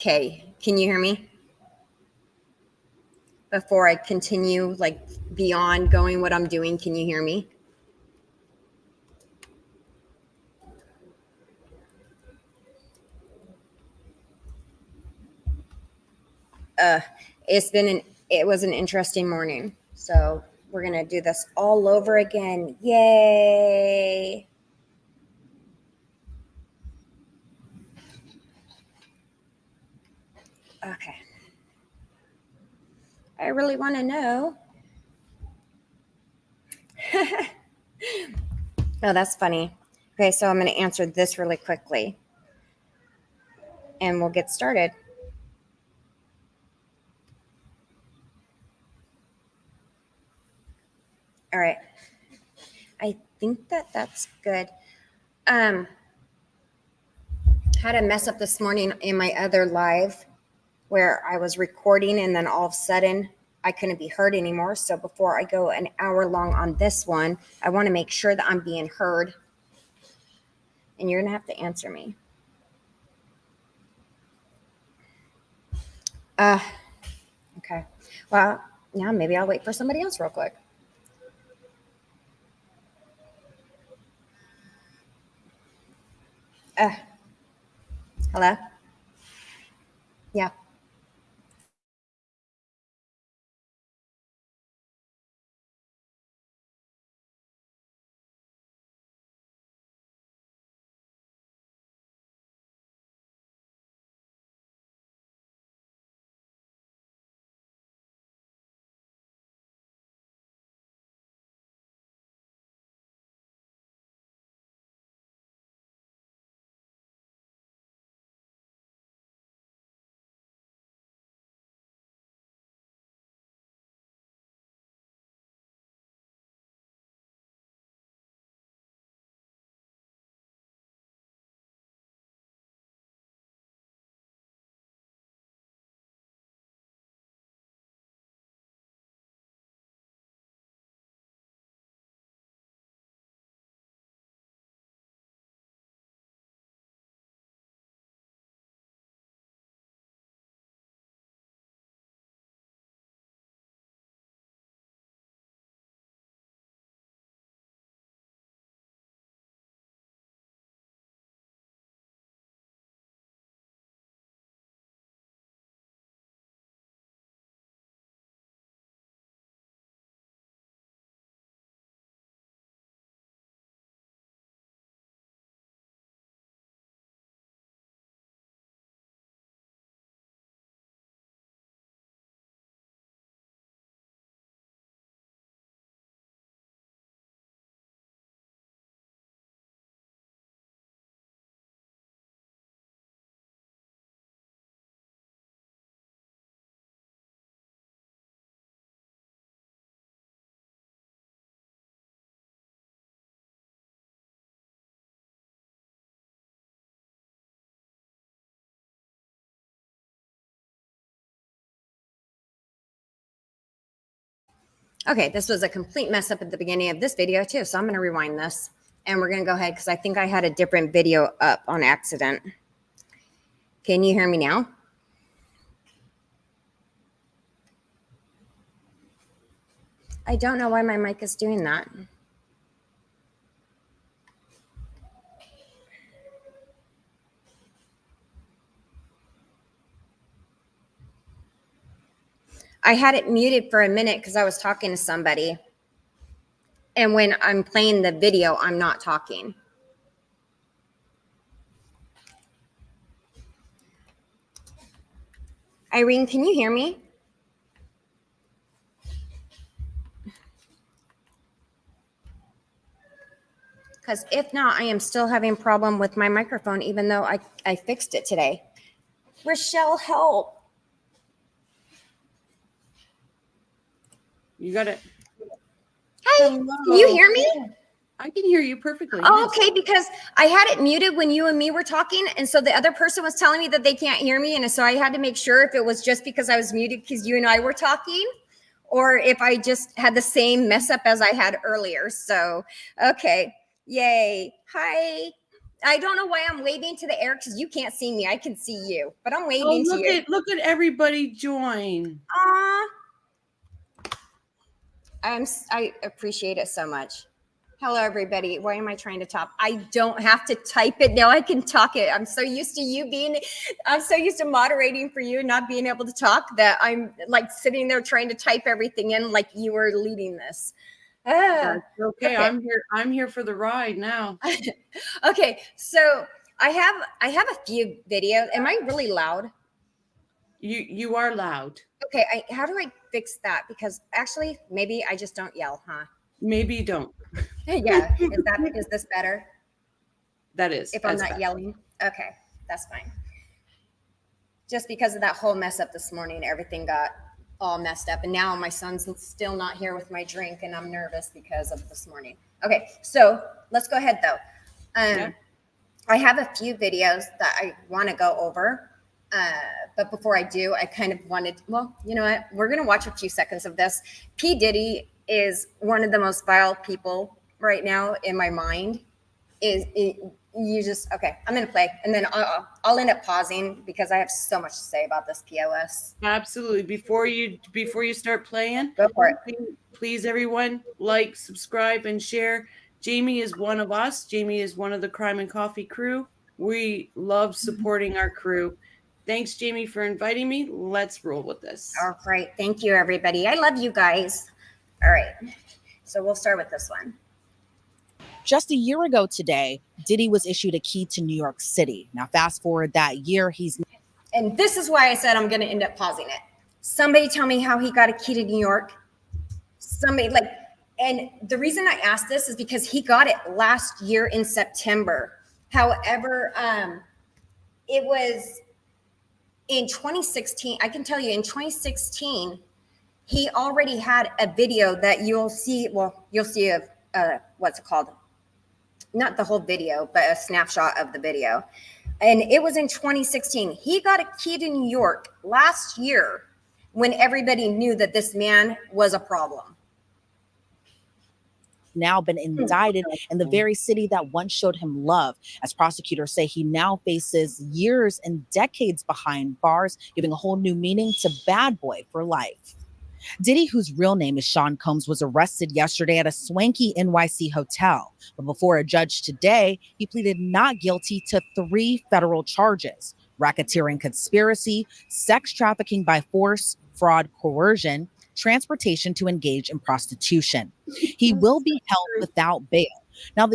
Okay, can you hear me? Before I continue, like beyond going what I'm doing, can you hear me? It was an interesting morning. So we're gonna do this all over again. Yay! Okay. I really want to know. Oh, that's funny. Okay, so I'm going to answer this really quickly and we'll get started. All right. I think that's good. Had a mess up this morning in my other live where I was recording and then all of a sudden I couldn't be heard anymore. So before I go an hour long on this one, I want to make sure that I'm being heard. And you're going to have to answer me. Okay. Well, now maybe I'll wait for somebody else real quick. Hello? Yeah. Okay, this was a complete mess up at the beginning of this video too. So I'm going to rewind this and we're going to go ahead because I think I had a different video up on accident. Can you hear me now? I don't know why my mic is doing that. I had it muted for a minute because I was talking to somebody. And when I'm playing the video, I'm not talking. Irene, can you hear me? Because if not, I am still having a problem with my microphone, even though I fixed it today. Rochelle, help. You got it. Hey, hello. Can you hear me? I can hear you perfectly. Oh, okay, because I had it muted when you and me were talking. And so the other person was telling me that they can't hear me. And so I had to make sure if it was just because I was muted because you and I were talking, or if I just had the same mess up as I had earlier. So, okay. Yay. Hi. I don't know why I'm waving to the air because you can't see me. I can see you, but I'm Oh, waving to you. look at everybody join. Aw. I appreciate it so much. Hello, everybody. Why am I trying to talk? I don't have to type it now. I can talk it. I'm so used to moderating for you, not being able to talk, that I'm like sitting there trying to type everything in like you were leading this. That's okay. I'm here for the ride now. Okay, so I have a few videos. Am I really loud? You are loud. Okay, how do I fix that? Because actually, maybe I just don't yell, huh? Maybe you don't. Yeah. Is this better? That is. If I'm not yelling? Okay, that's fine. Just because of that whole mess up this morning, everything got all messed up. And now my son's still not here with my drink, and I'm nervous because of this morning. Okay, so let's go ahead though. Yeah. I have a few videos that I want to go over. But before I do, I kind of wanted, well, you know what? We're going to watch a few seconds of this. P. Diddy is one of the most vile people right now in my mind. Okay, I'm going to play. And then I'll end up pausing because I have so much to say about this POS. Absolutely. Before you start playing, Go for it. Please, everyone, like, subscribe, and share. Jamie is one of us. Jamie is one of the Crime and Coffee crew. We love supporting our crew. Thanks, Jamie, for inviting me. Let's roll with this. All right. Thank you, everybody. I love you guys. All right. So we'll start with this one. Just a year ago today, Diddy was issued a key to New York City. Now, fast forward that year, and this is why I said I'm going to end up pausing it. Somebody tell me how he got a key to New York. And the reason I asked this is because he got it last year in September. However, it was in 2016. I can tell you in 2016, he already had a video that you'll see. Well, you'll see what's it called? Not the whole video, but a snapshot of the video. And it was in 2016. He got a key to New York last year when everybody knew that this man was a problem. Now been indicted in the very city that once showed him love. As prosecutors say, he now faces years and decades behind bars, giving a whole new meaning to bad boy for life. Diddy, whose real name is Sean Combs, was arrested yesterday at a swanky NYC hotel. But before a judge today, he pleaded not guilty to 3 federal charges: racketeering conspiracy, sex trafficking by force, fraud, coercion, transportation to engage in prostitution. He will be held without bail. Now,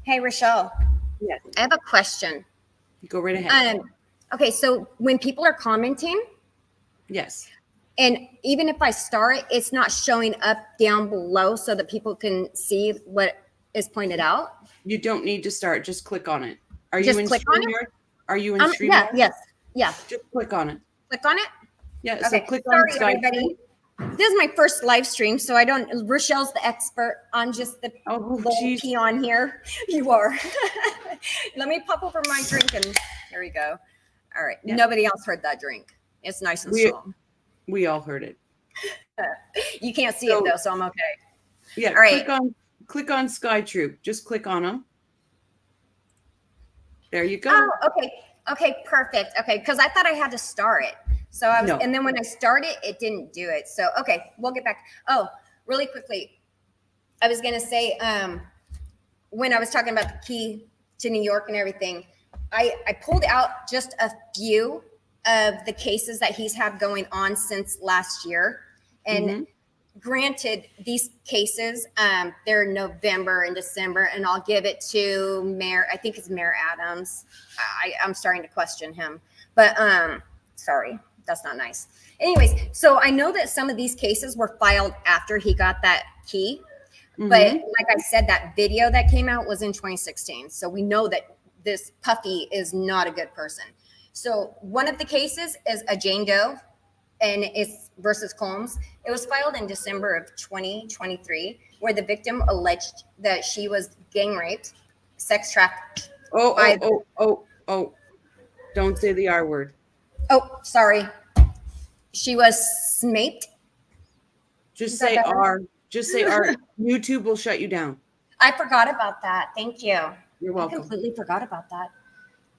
Hey, Rochelle. Yes. I have a question. Go right ahead. Okay, so when people are commenting, yes. And even if I star it, it's not showing up down below so that people can see what is pointed out. You don't need to start. Just click on it. Are Just you in click on it? StreamYard? Are you in StreamYard? Yeah. Just click on it. Click on it? Yeah, Okay. so click Sorry, on Skype. everybody. This is my first live stream, so I don't. Rochelle's the expert. I'm just the little peon here. You are. Let me pop over my drink, and here we go. All right. Yeah. Nobody else heard that drink. It's nice and strong. We all heard it. You can't see it though, so I'm okay. Yeah. All right. Click on Sky Troop. Just click on them. There you go. Oh, okay. Okay, perfect. Okay, because I thought I had to star it. So I was, and then when I started, it didn't do it. So okay, we'll get back. Oh, really quickly, I was gonna say, when I was talking about the key to New York and everything, I pulled out just a few of the cases that he's had going on since last year. And granted, these cases, they're November and December, and I'll give it to Mayor, I think it's Mayor Adams. I'm starting to question him, but sorry, that's not nice. Anyways, so I know that some of these cases were filed after he got that key, but like I said, that video that came out was in 2016. So we know that this Puffy is not a good person. So one of the cases is a Jane Doe, and it's versus Combs. It was filed in December of 2023, where the victim alleged that she was gang raped, sex trafficked. Oh, don't say the R word. Oh, sorry. She was smaped. Just say R. Just say R. YouTube will shut you down. I forgot about that. Thank you. You're I welcome. completely forgot about that.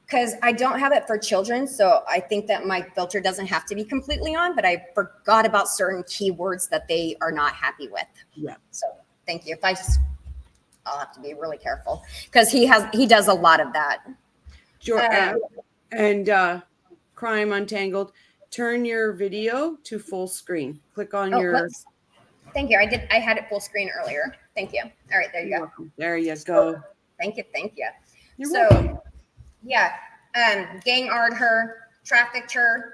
Because I don't have it for children, so I think that my filter doesn't have to be completely on, but I forgot about certain keywords that they are not happy with. Yeah. So thank you. I'll have to be really careful because he does a lot of that. And Crime Untangled, turn your video to full screen. Click on your. Thank you. I had it full screen earlier. Thank you. All right, there you go. Welcome. There you go. Thank you. You're welcome. Yeah, gang-ard her, trafficked her,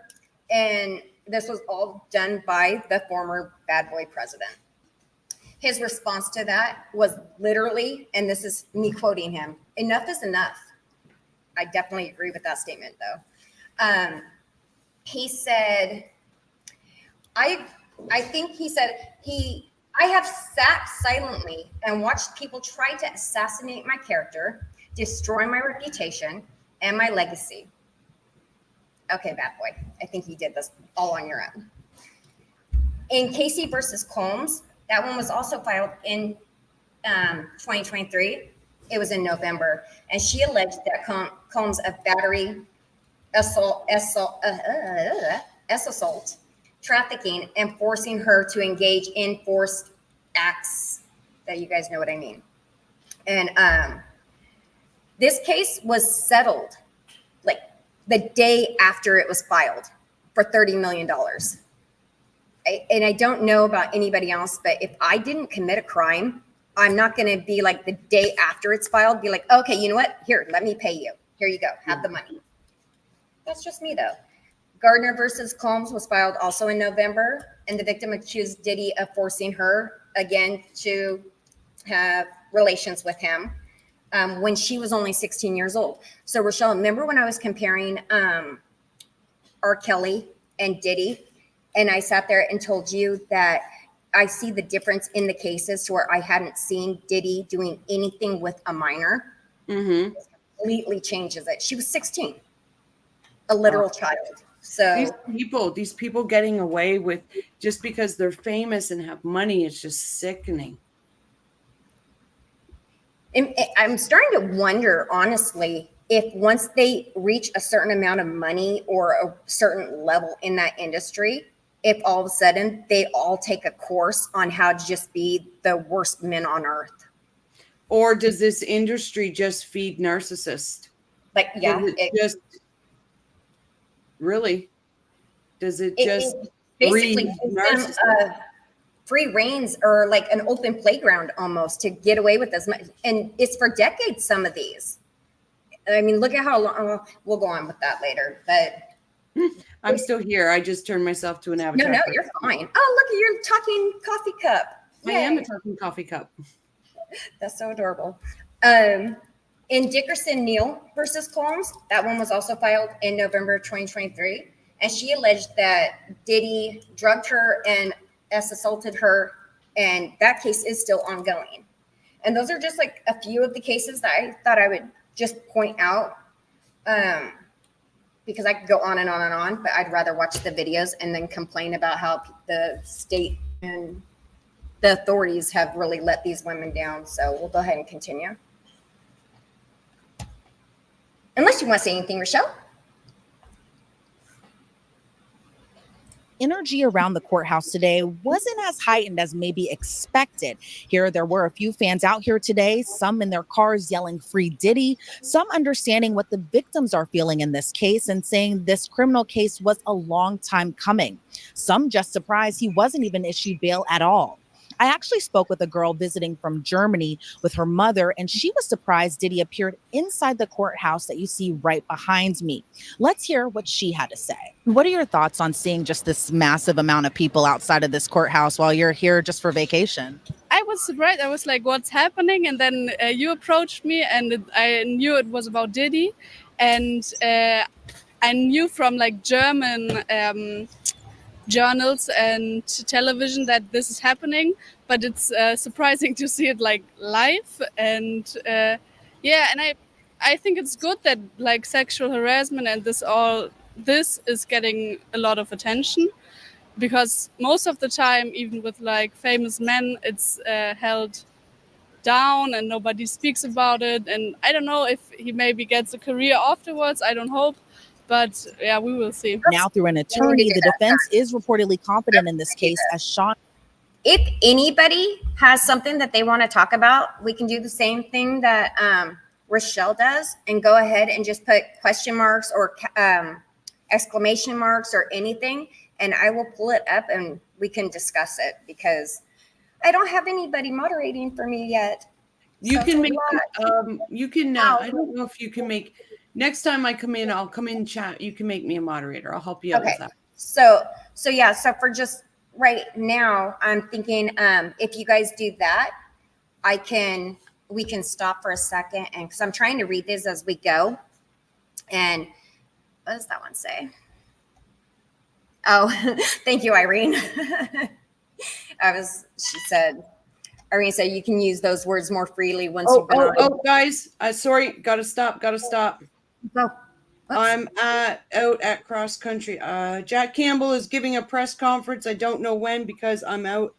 and this was all done by the former bad boy president. His response to that was literally, and this is me quoting him, "Enough is enough." I definitely agree with that statement, though. He said, I think he said, I have sat silently and watched people try to assassinate my character, destroy my reputation, and my legacy. Okay, bad boy. I think you did this all on your own. In Casey versus Combs, that one was also filed in 2023. It was in November, and she alleged that Combs of battery, assault, trafficking, and forcing her to engage in forced acts. That you guys know what I mean. And this case was settled like the day after it was filed for $30 million. And I don't know about anybody else, but if I didn't commit a crime, I'm not going to be like the day after it's filed, be like, okay, you know what? Here, let me pay you. Here you go. Have the money. That's just me, though. Gardner versus Combs was filed also in November, and the victim accused Diddy of forcing her, again, to have relations with him when she was only 16 years old. So, Rochelle, remember when I was comparing R. Kelly and Diddy, and I sat there and told you that I see the difference in the cases to where I hadn't seen Diddy doing anything with a minor. Mm-hmm. It completely changes it. She was 16, a literal child. So these people getting away with just because they're famous and have money, it's just sickening. I'm starting to wonder, honestly, if once they reach a certain amount of money or a certain level in that industry, if all of a sudden they all take a course on how to just be the worst men on earth. Or does this industry just feed narcissists? Like, yeah. Does it just basically gives them free reins or like an open playground almost to get away with as much? And it's for decades, some of these. I mean, look at how long, we'll go on with that later, but. I'm still here. I just turned myself to an avatar. No, you're fine. Oh, look, you're talking coffee cup. Yay. I am a talking coffee cup. That's so adorable. In Dickerson Neal versus Combs, that one was also filed in November 2023. And she alleged that Diddy drugged her and assaulted her. And that case is still ongoing. And those are just like a few of the cases that I thought I would just point out. Because I could go on and on and on, but I'd rather watch the videos and then complain about how the state and the authorities have really let these women down. So we'll go ahead and continue. Unless you want to say anything, Rochelle. Energy around the courthouse today wasn't as heightened as maybe expected. There were a few fans out here today, some in their cars yelling "Free Diddy," some understanding what the victims are feeling in this case and saying this criminal case was a long time coming. Some just surprised he wasn't even issued bail at all. I actually spoke with a girl visiting from Germany with her mother, and she was surprised Diddy appeared inside the courthouse that you see right behind me. Let's hear what she had to say. What are your thoughts on seeing just this massive amount of people outside of this courthouse while you're here just for vacation? I was surprised. I was like, what's happening? And then you approached me, and I knew it was about Diddy. And I knew from like German journals and television that this is happening, but it's surprising to see it like live. And and I think it's good that like sexual harassment and this is getting a lot of attention, because most of the time, even with like famous men, it's held down and nobody speaks about it. And I don't know if he maybe gets a career afterwards. I don't hope. But yeah, we will see. Now, through an attorney, the defense is reportedly confident in this case, as Sean. If anybody has something that they want to talk about, we can do the same thing that Rochelle does and go ahead and just put question marks or exclamation marks or anything, and I will pull it up and we can discuss it, because I don't have anybody moderating for me yet. You So can it's a make, lot. you can, I don't know if you can make, next time I come in, I'll come in chat. You can make me a moderator. I'll help you out with that. So yeah, so for just right now, I'm thinking, if you guys do that, we can stop for a second, and because I'm trying to read this as we go. And what does that one say? Oh, thank you, Irene. Irene said you can use those words more freely once you've been on. Guys, sorry, gotta stop. Go. I'm out at cross country. Jack Campbell is giving a press conference. I don't know when, because I'm out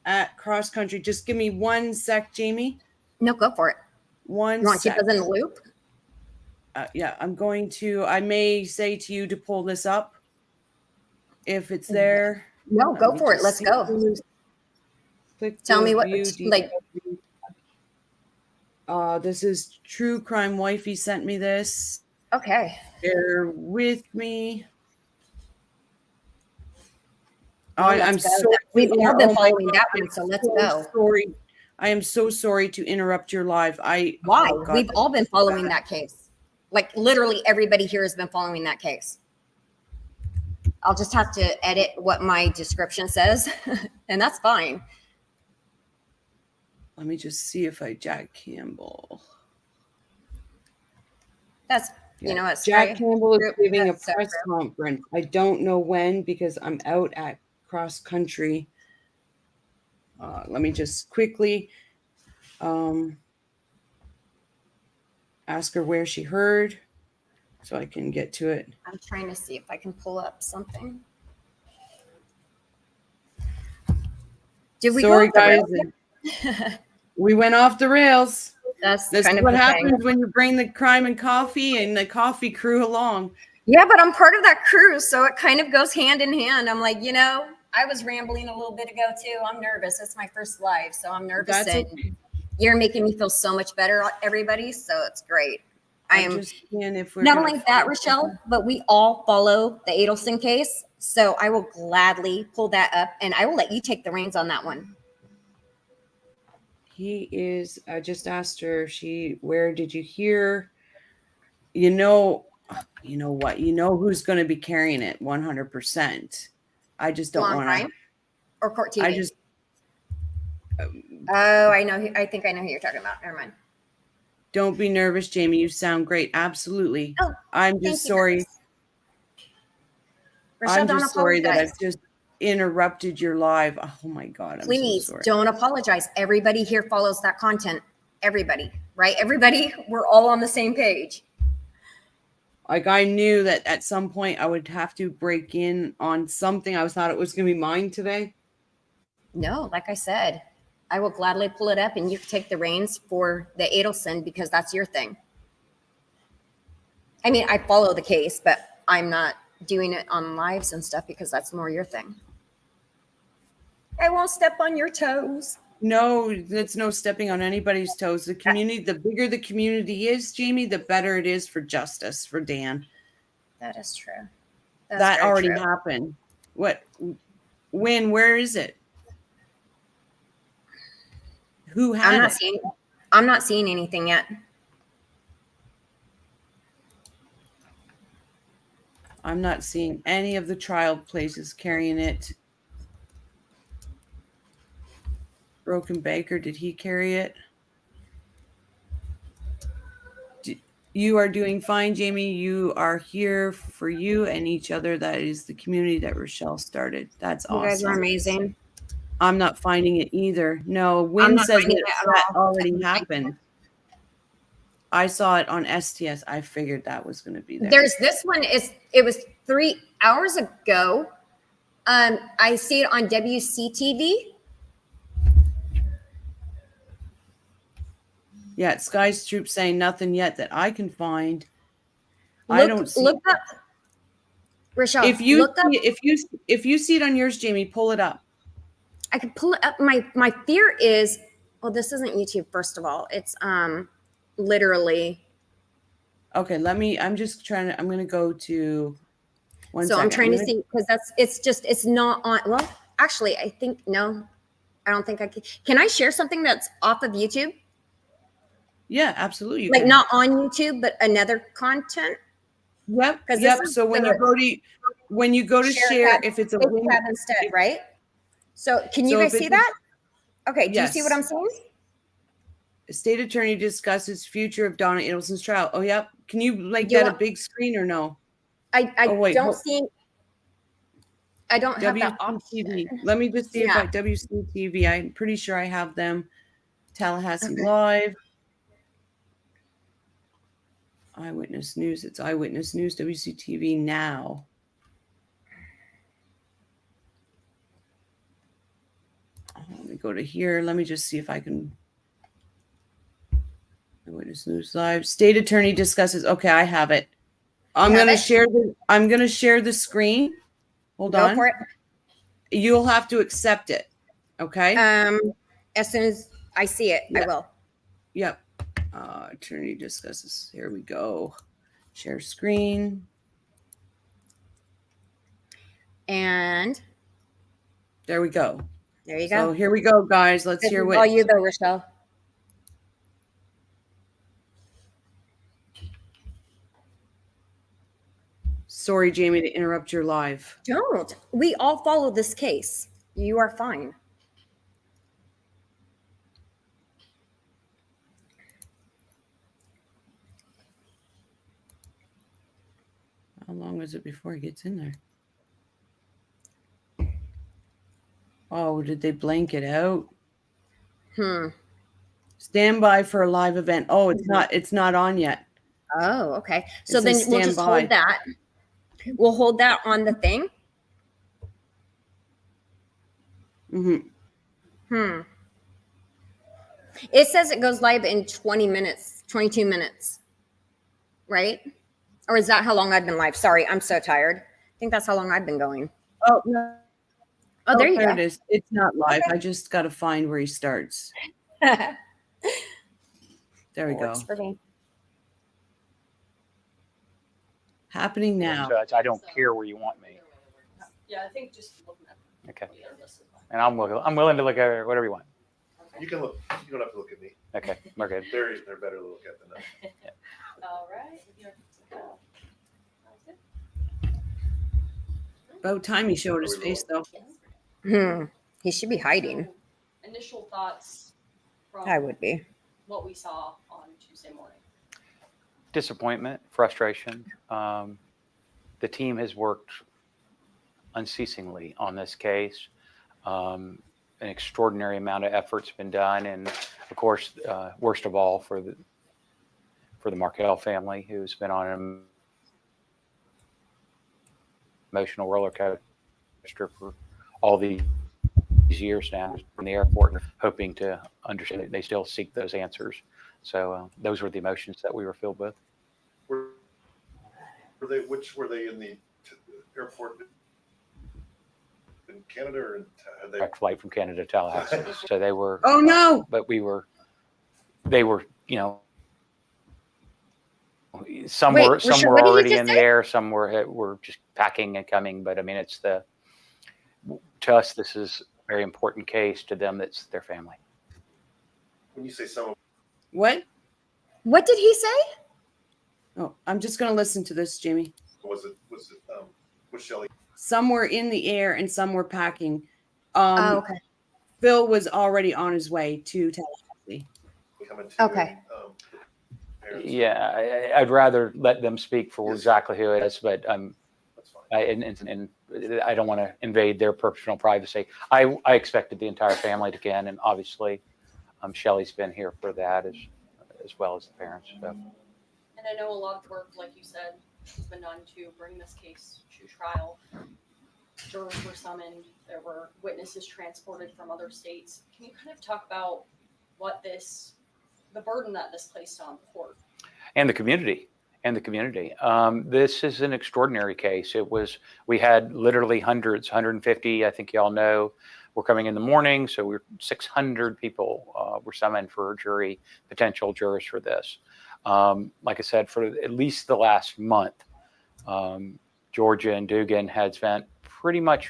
at cross country. Just give me 1 sec, Jamie. No, go for it. You want to keep us in the loop? Yeah, I may say to you to pull this up if it's there. No, go for it. Let's go. Tell me what, like. This is True Crime Wifey sent me this. Okay. Bear with me. I'm sorry. We've all been following that one, so let's go. Sorry. I am so sorry to interrupt your live. Why? Oh, We've all been following that case. Like literally everybody here has been following that case. I'll just have to edit what my description says, and that's fine. Let me just see if Jack Campbell. That's, you know what? Jack Campbell is giving a press conference. I don't know when, because I'm out at cross country. Let me just quickly ask her where she heard so I can get to it. I'm trying to see if I can pull up something. Did we Sorry, go guys. We went off the rails. That's kind of what happens when you bring the crime and coffee and the coffee crew along. Yeah, but I'm part of that crew, so it kind of goes hand in hand. I'm like, I was rambling a little bit ago too. I'm nervous. It's my first live, so I'm nervous. That's and okay. You're making me feel so much better, everybody. So it's great. I am just seeing if we're not only that, Rochelle, but we all follow the Adelson case. So I will gladly pull that up, and I will let you take the reins on that one. He is. I just asked her. Where did you hear? You know what? You know who's going to be carrying it 100%. I just don't want to. Or Court TV. I just. I know. I think I know who you're talking about. Never mind. Don't be nervous, Jamie. You sound great. Absolutely. Oh, I'm just sorry. Rochelle, I'm just sorry that I've just interrupted your live. Oh my God. Please so sorry. Don't apologize. Everybody here follows that content. Everybody, right? Everybody, we're all on the same page. Like I knew that at some point I would have to break in on something. I thought it was going to be mine today. No, like I said, I will gladly pull it up and you can take the reins for the Adelson, because that's your thing. I mean, I follow the case, but I'm not doing it on lives and stuff because that's more your thing. I won't step on your toes. No, that's no stepping on anybody's toes. The community, the bigger the community is, Jamie, the better it is for justice for Dan. That is true. That already happened. What? When? Where is it? Who had it? I'm not seeing anything yet. I'm not seeing any of the trial places carrying it. Broken Baker, did he carry it? You are doing fine, Jamie. You are here for you and each other. That is the community that Rochelle started. That's awesome. You guys are amazing. I'm not finding it either. No, Wynn says that already happened. I saw it on STS. I figured that was going to be there. There's this one. It was 3 hours ago. I see it on WCTV. Yeah, Sky's Troop saying nothing yet that I can find. I don't see. Look up, Rochelle. If you Look up. if you see it on yours, Jamie, pull it up. I could pull it up. My fear is, well, this isn't YouTube. First of all, it's literally. Okay, I'm just trying to. I'm going to go to. One So second. I'm trying to see because it's not on. Well, actually, I think no. I don't think I can. Can I share something that's off of YouTube? Yeah, absolutely. You Like can. not on YouTube, but another content. Yep. 'Cause this Yep. is So when you go to share, tab, if it's a it's win, tab instead, right? So can you So guys if see it's a- that? Okay. Do you see what Yes. I'm saying? state attorney discusses future of Donna Adelson's trial. Oh, yep. Can you make Do you that a want- big screen or no? I Oh, wait, don't hold- see. I don't have that option. WCTV. Let me just see if Yeah. I WCTV. I'm pretty sure I have them. Tallahassee Okay. Live. Eyewitness News. It's Eyewitness News. WCTV now. Let me go to here. Let me just see if I can. Eyewitness News Live. State attorney discusses. Okay, I have it. I'm have gonna it? share the screen. Hold Go on. for it. You'll have to accept it. Okay. As soon as I see it, I Yeah. will. Yep. Attorney discusses. Here we go. Share screen. And There we go. there you So go. here we go, guys. Let's This hear is what. all you though, Rochelle. Sorry, Jamie, to interrupt your live. Don't. We all follow this case. You are fine. How long is it before he gets in there? Oh, did they blank it out? Stand by for a live event. Oh, it's not on yet. Oh, okay. So It then says we'll just stand by. hold that. We'll hold that on the thing. Mm-hmm. It says it goes live in 20 minutes, 22 minutes. Right? Or is that how long I've been live? Sorry, I'm so tired. I think that's how long I've been going. Oh, no. Oh, there you There go. it is. It's not live. Okay. I just got to find where he starts. There we go. Works for me. Happening now. Judge, I don't care where you want me. Yeah, I think just looking at Okay. the list is fine. And I'm willing to look at whatever you want. You can look. You don't have to look at me. Okay, we're good. They're better to look at than us. All right. About time he showed his face, though. He should be hiding. Initial thoughts from I would be. what we saw on Tuesday morning. Disappointment, frustration. The team has worked unceasingly on this case. An extraordinary amount of effort's been done, and of course, worst of all for the Markell family, who's been on an emotional roller coaster for all these years now from the airport, hoping to understand that they still seek those answers. So those were the emotions that we were filled with. Were they in the airport in Canada, or had they? Direct flight from Canada to Tallahassee. So they were. Oh, no. But they were, some Wait, were Richard, some what were did you already just in the say? air. Some were just packing and coming. But I mean, to us, this is a very important case. To them, it's their family. When you say some, What? What did he say? Oh, I'm just going to listen to this, Jamie. was Shelley? Some were in the air and some were packing. Oh, okay. Phil was already on his way to Tallahassee. Coming to Okay. parents? Yeah, I'd rather let them speak for Yes. exactly who it is. But That's fine. and I don't want to invade their personal privacy. I expected the entire family to get in, and obviously, Shelley's been here for that as well as the parents. So. And I know a lot of work, like you said, has been done to bring this case to trial. Jurors were summoned. There were witnesses transported from other states. Can you kind of talk about what this the burden that this placed on the court. And the community. This is an extraordinary case. We had literally hundreds, 150, I think y'all know, were coming in the morning. So 600 people were summoned for potential jurors for this. Like I said, for at least the last month, Georgia and Dugan had spent pretty much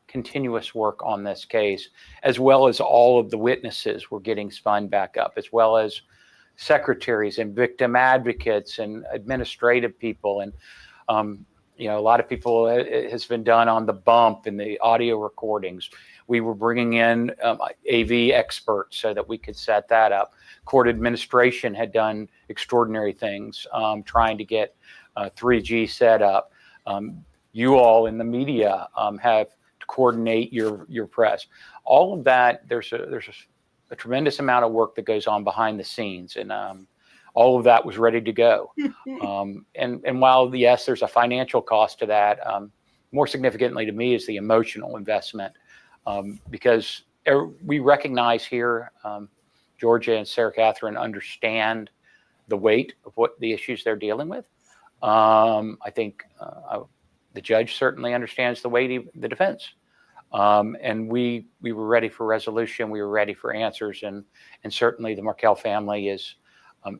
continuous work on this case, as well as all of the witnesses were getting spun back up, as well as secretaries and victim advocates and administrative people. And, a lot of people, it has been done on the bump and the audio recordings. We were bringing in AV experts so that we could set that up. Court administration had done extraordinary things, trying to get 3G set up. You all in the media have to coordinate your press. All of that, there's a tremendous amount of work that goes on behind the scenes, and all of that was ready to go. And while, yes, there's a financial cost to that, more significantly to me is the emotional investment, because we recognize here, Georgia and Sarah Catherine understand the weight of what the issues they're dealing with. I think the judge certainly understands the weight of the defense. And we were ready for resolution. We were ready for answers. And certainly the Markel family is,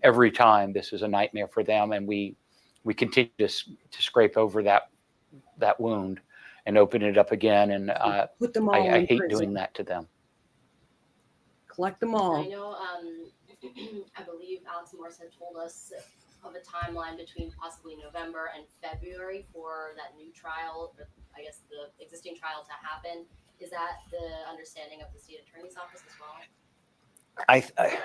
every time this is a nightmare for them. And we continue to scrape over that wound and open it up again. And Put them all I in hate prison. doing that to them. Collect them all. I know, I believe Alex Morris had told us of a timeline between possibly November and February for that new trial, or I guess the existing trial to happen. Is that the understanding of the state attorney's office as well?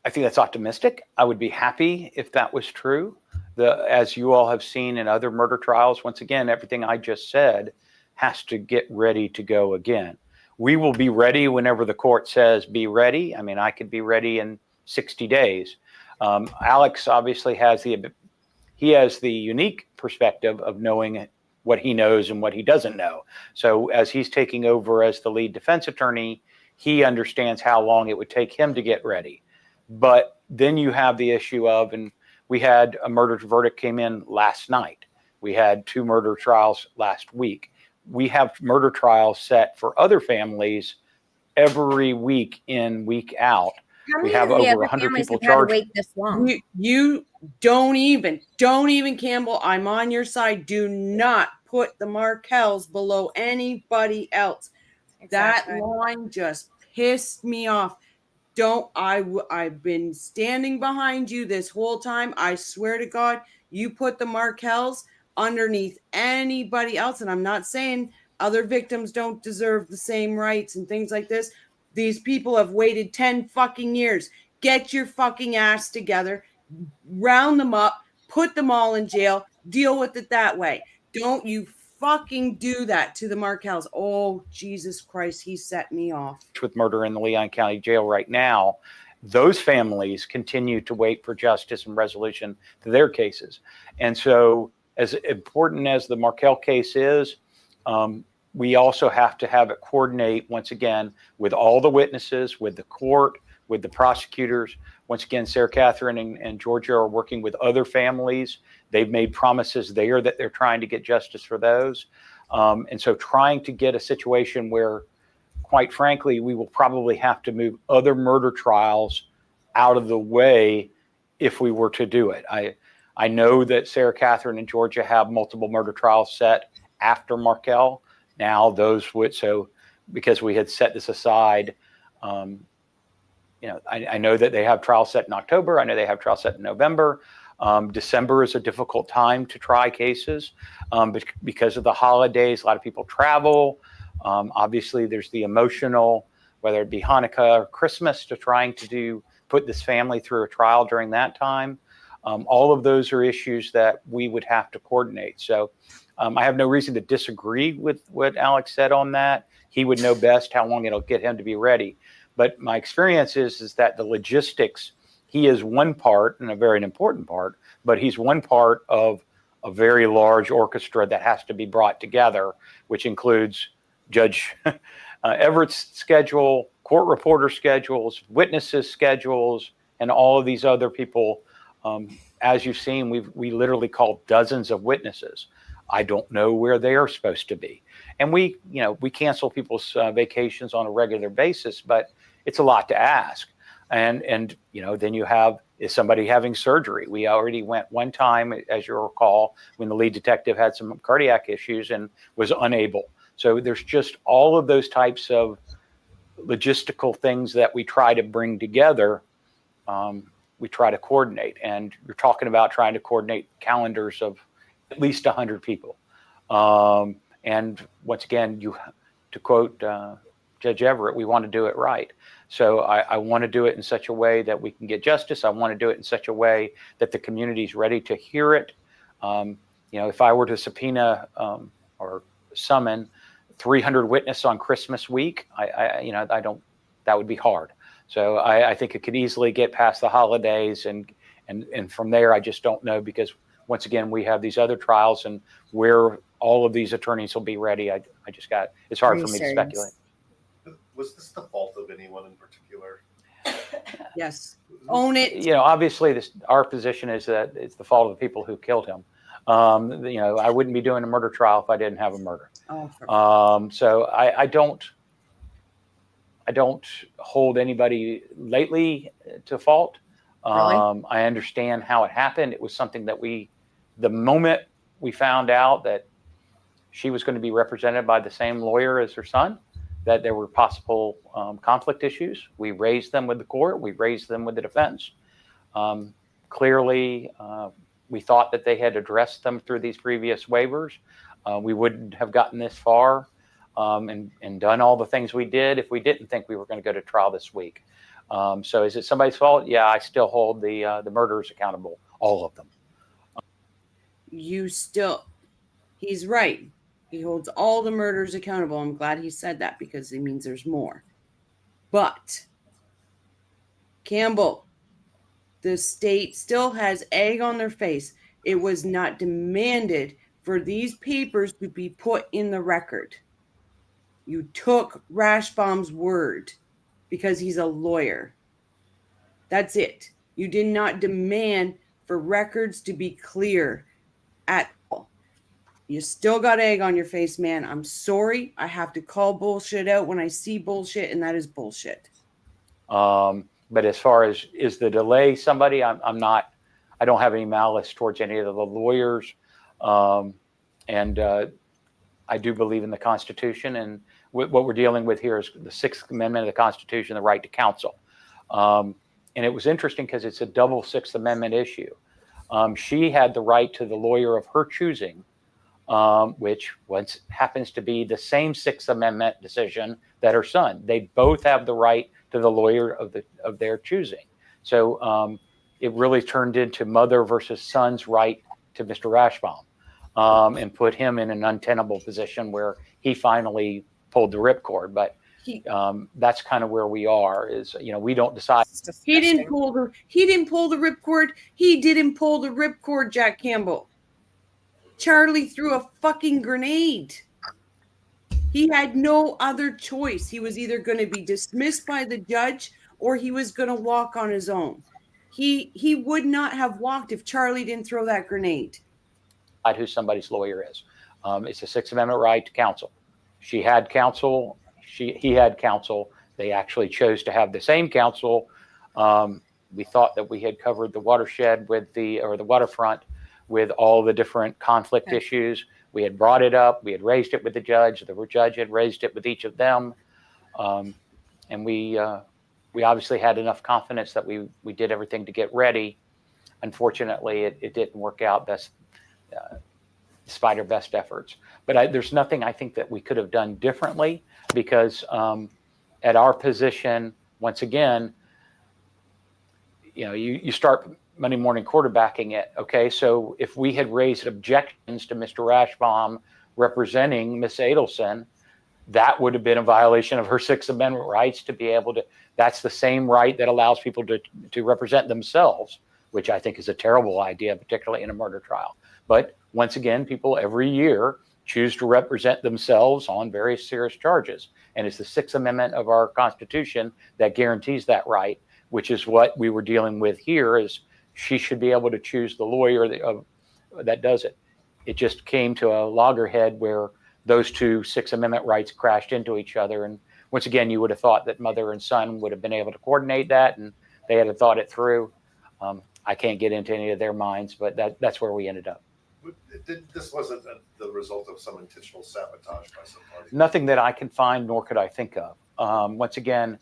I think that's optimistic. I would be happy if that was true. As you all have seen in other murder trials, once again, everything I just said has to get ready to go again. We will be ready whenever the court says be ready. I mean, I could be ready in 60 days. Alex obviously has the unique perspective of knowing what he knows and what he doesn't know. So as he's taking over as the lead defense attorney, he understands how long it would take him to get ready. But then you have the issue of, and we had a murder verdict came in last night. We had 2 murder trials last week. We have murder trials set for other families every week in, week out. How We many have of the over other 100 families people have had to charged. wait this long? You don't even, Campbell. I'm on your side. Do not put the Markels below anybody else. Exactly. That line just pissed me off. I've been standing behind you this whole time. I swear to God, you put the Markels underneath anybody else. And I'm not saying other victims don't deserve the same rights and things like this. These people have waited 10 fucking years. Get your fucking ass together, round them up, put them all in jail, deal with it that way. Don't you fucking do that to the Markels. Oh, Jesus Christ, he set me off. With murder in the Leon County Jail right now, those families continue to wait for justice and resolution to their cases. And so as important as the Markel case is, we also have to have it coordinate, once again, with all the witnesses, with the court, with the prosecutors. Once again, Sarah Catherine and Georgia are working with other families. They've made promises there that they're trying to get justice for those. And so trying to get a situation where, quite frankly, we will probably have to move other murder trials out of the way if we were to do it. I know that Sarah Catherine and Georgia have multiple murder trials set after Markel. Now those would, so because we had set this aside, I know that they have trials set in October. I know they have trials set in November. December is a difficult time to try cases, but because of the holidays, a lot of people travel. Obviously, there's the emotional, whether it be Hanukkah or Christmas, to trying to put this family through a trial during that time. All of those are issues that we would have to coordinate. So I have no reason to disagree with what Alex said on that. He would know best how long it'll get him to be ready. But my experience is that the logistics, he is one part, and a very important part, but he's one part of a very large orchestra that has to be brought together, which includes Judge Everett's schedule, court reporter schedules, witnesses schedules, and all of these other people. As you've seen, we literally called dozens of witnesses. I don't know where they are supposed to be. And we cancel people's vacations on a regular basis, but it's a lot to ask. And then you have, is somebody having surgery? We already went one time, as you recall, when the lead detective had some cardiac issues and was unable. So there's just all of those types of logistical things that we try to bring together. We try to coordinate, and you're talking about trying to coordinate calendars of at least 100 people. And once again, to quote Judge Everett, we want to do it right. So I want to do it in such a way that we can get justice. I want to do it in such a way that the community is ready to hear it. If I were to subpoena or summon 300 witnesses on Christmas week, that would be hard. So I think it could easily get past the holidays, and from there, I just don't know, because once again, we have these other trials, and where all of these attorneys will be ready. It's hard for me to speculate. Was this the fault of anyone in particular? Yes. Own it. Obviously our position is that it's the fault of the people who killed him. I wouldn't be doing a murder trial if I didn't have a murder. So I don't hold anybody lately to fault. Really? I understand how it happened. It was something that the moment we found out that she was going to be represented by the same lawyer as her son, that there were possible conflict issues, we raised them with the court. We raised them with the defense. Clearly, we thought that they had addressed them through these previous waivers. We wouldn't have gotten this far and done all the things we did if we didn't think we were going to go to trial this week. So is it somebody's fault? Yeah, I still hold the murderers accountable, all of them. He's right. He holds all the murderers accountable. I'm glad he said that, because it means there's more. But Campbell, the state still has egg on their face. It was not demanded for these papers to be put in the record. You took Rashbaum's word because he's a lawyer. That's it. You did not demand for records to be clear at all. You still got egg on your face, man. I'm sorry. I have to call bullshit out when I see bullshit, and that is bullshit. But as far as, is the delay somebody, I don't have any malice towards any of the lawyers. And I do believe in the Constitution, and what we're dealing with here is the Sixth Amendment of the Constitution, the right to counsel. And it was interesting because it's a double Sixth Amendment issue. She had the right to the lawyer of her choosing, which happens to be the same Sixth Amendment decision that her son. They both have the right to the lawyer of their choosing. So it really turned into mother versus son's right to Mr. Rashbaum, and put him in an untenable position where he finally pulled the ripcord. But that's kind of where we are. Is we don't decide. He didn't pull the ripcord. He didn't pull the ripcord, Jack Campbell. Charlie threw a fucking grenade. He had no other choice. He was either going to be dismissed by the judge or he was going to walk on his own. He would not have walked if Charlie didn't throw that grenade. Who somebody's lawyer is. It's a Sixth Amendment right to counsel. She had counsel. He had counsel. They actually chose to have the same counsel. We thought that we had covered the watershed the waterfront with all the different conflict issues. We had brought it up. We had raised it with the judge. The judge had raised it with each of them. And we obviously had enough confidence that we did everything to get ready. Unfortunately, it didn't work out despite our best efforts. But there's nothing I think that we could have done differently, because at our position, once again, you start Monday morning quarterbacking it. Okay, so if we had raised objections to Mr. Rashbaum representing Miss Adelson, that would have been a violation of her Sixth Amendment rights to be able to. That's the same right that allows people to represent themselves, which I think is a terrible idea, particularly in a murder trial. But once again, people every year choose to represent themselves on various serious charges. And it's the Sixth Amendment of our Constitution that guarantees that right. which is what we were dealing with here, is she should be able to choose the lawyer that does it. It just came to a loggerhead where those two Sixth Amendment rights crashed into each other. And once again, you would have thought that mother and son would have been able to coordinate that, and they had thought it through. I can't get into any of their minds, but that's where we ended up. This wasn't the result of some intentional sabotage by some party? Nothing that I can find, nor could I think of. Once again,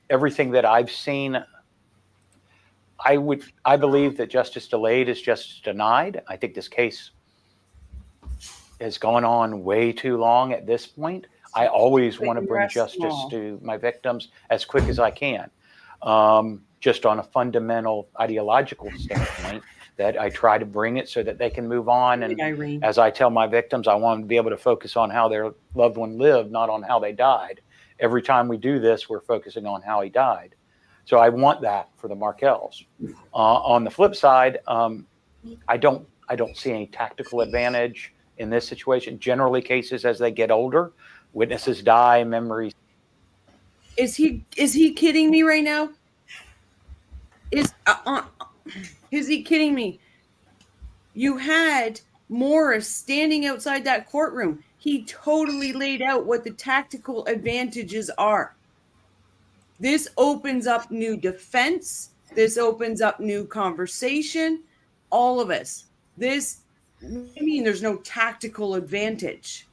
everything that I've seen, I believe that justice delayed is justice denied. I think this case has gone on way too long at this point. I always want to bring justice to my victims as quick as I can. Just on a fundamental ideological standpoint, that I try to bring it so that they can move on. And as I tell my victims, I want them to be able to focus on how their loved one lived, not on how they died. Every time we do this, we're focusing on how he died. So I want that for the Markells. On the flip side, I don't see any tactical advantage in this situation. Generally, cases as they get older, witnesses die, memories. Is he kidding me right now? Is he kidding me? You had Morris standing outside that courtroom. He totally laid out what the tactical advantages are. This opens up new defense. This opens up new conversation. All of us. I mean, there's no tactical advantage.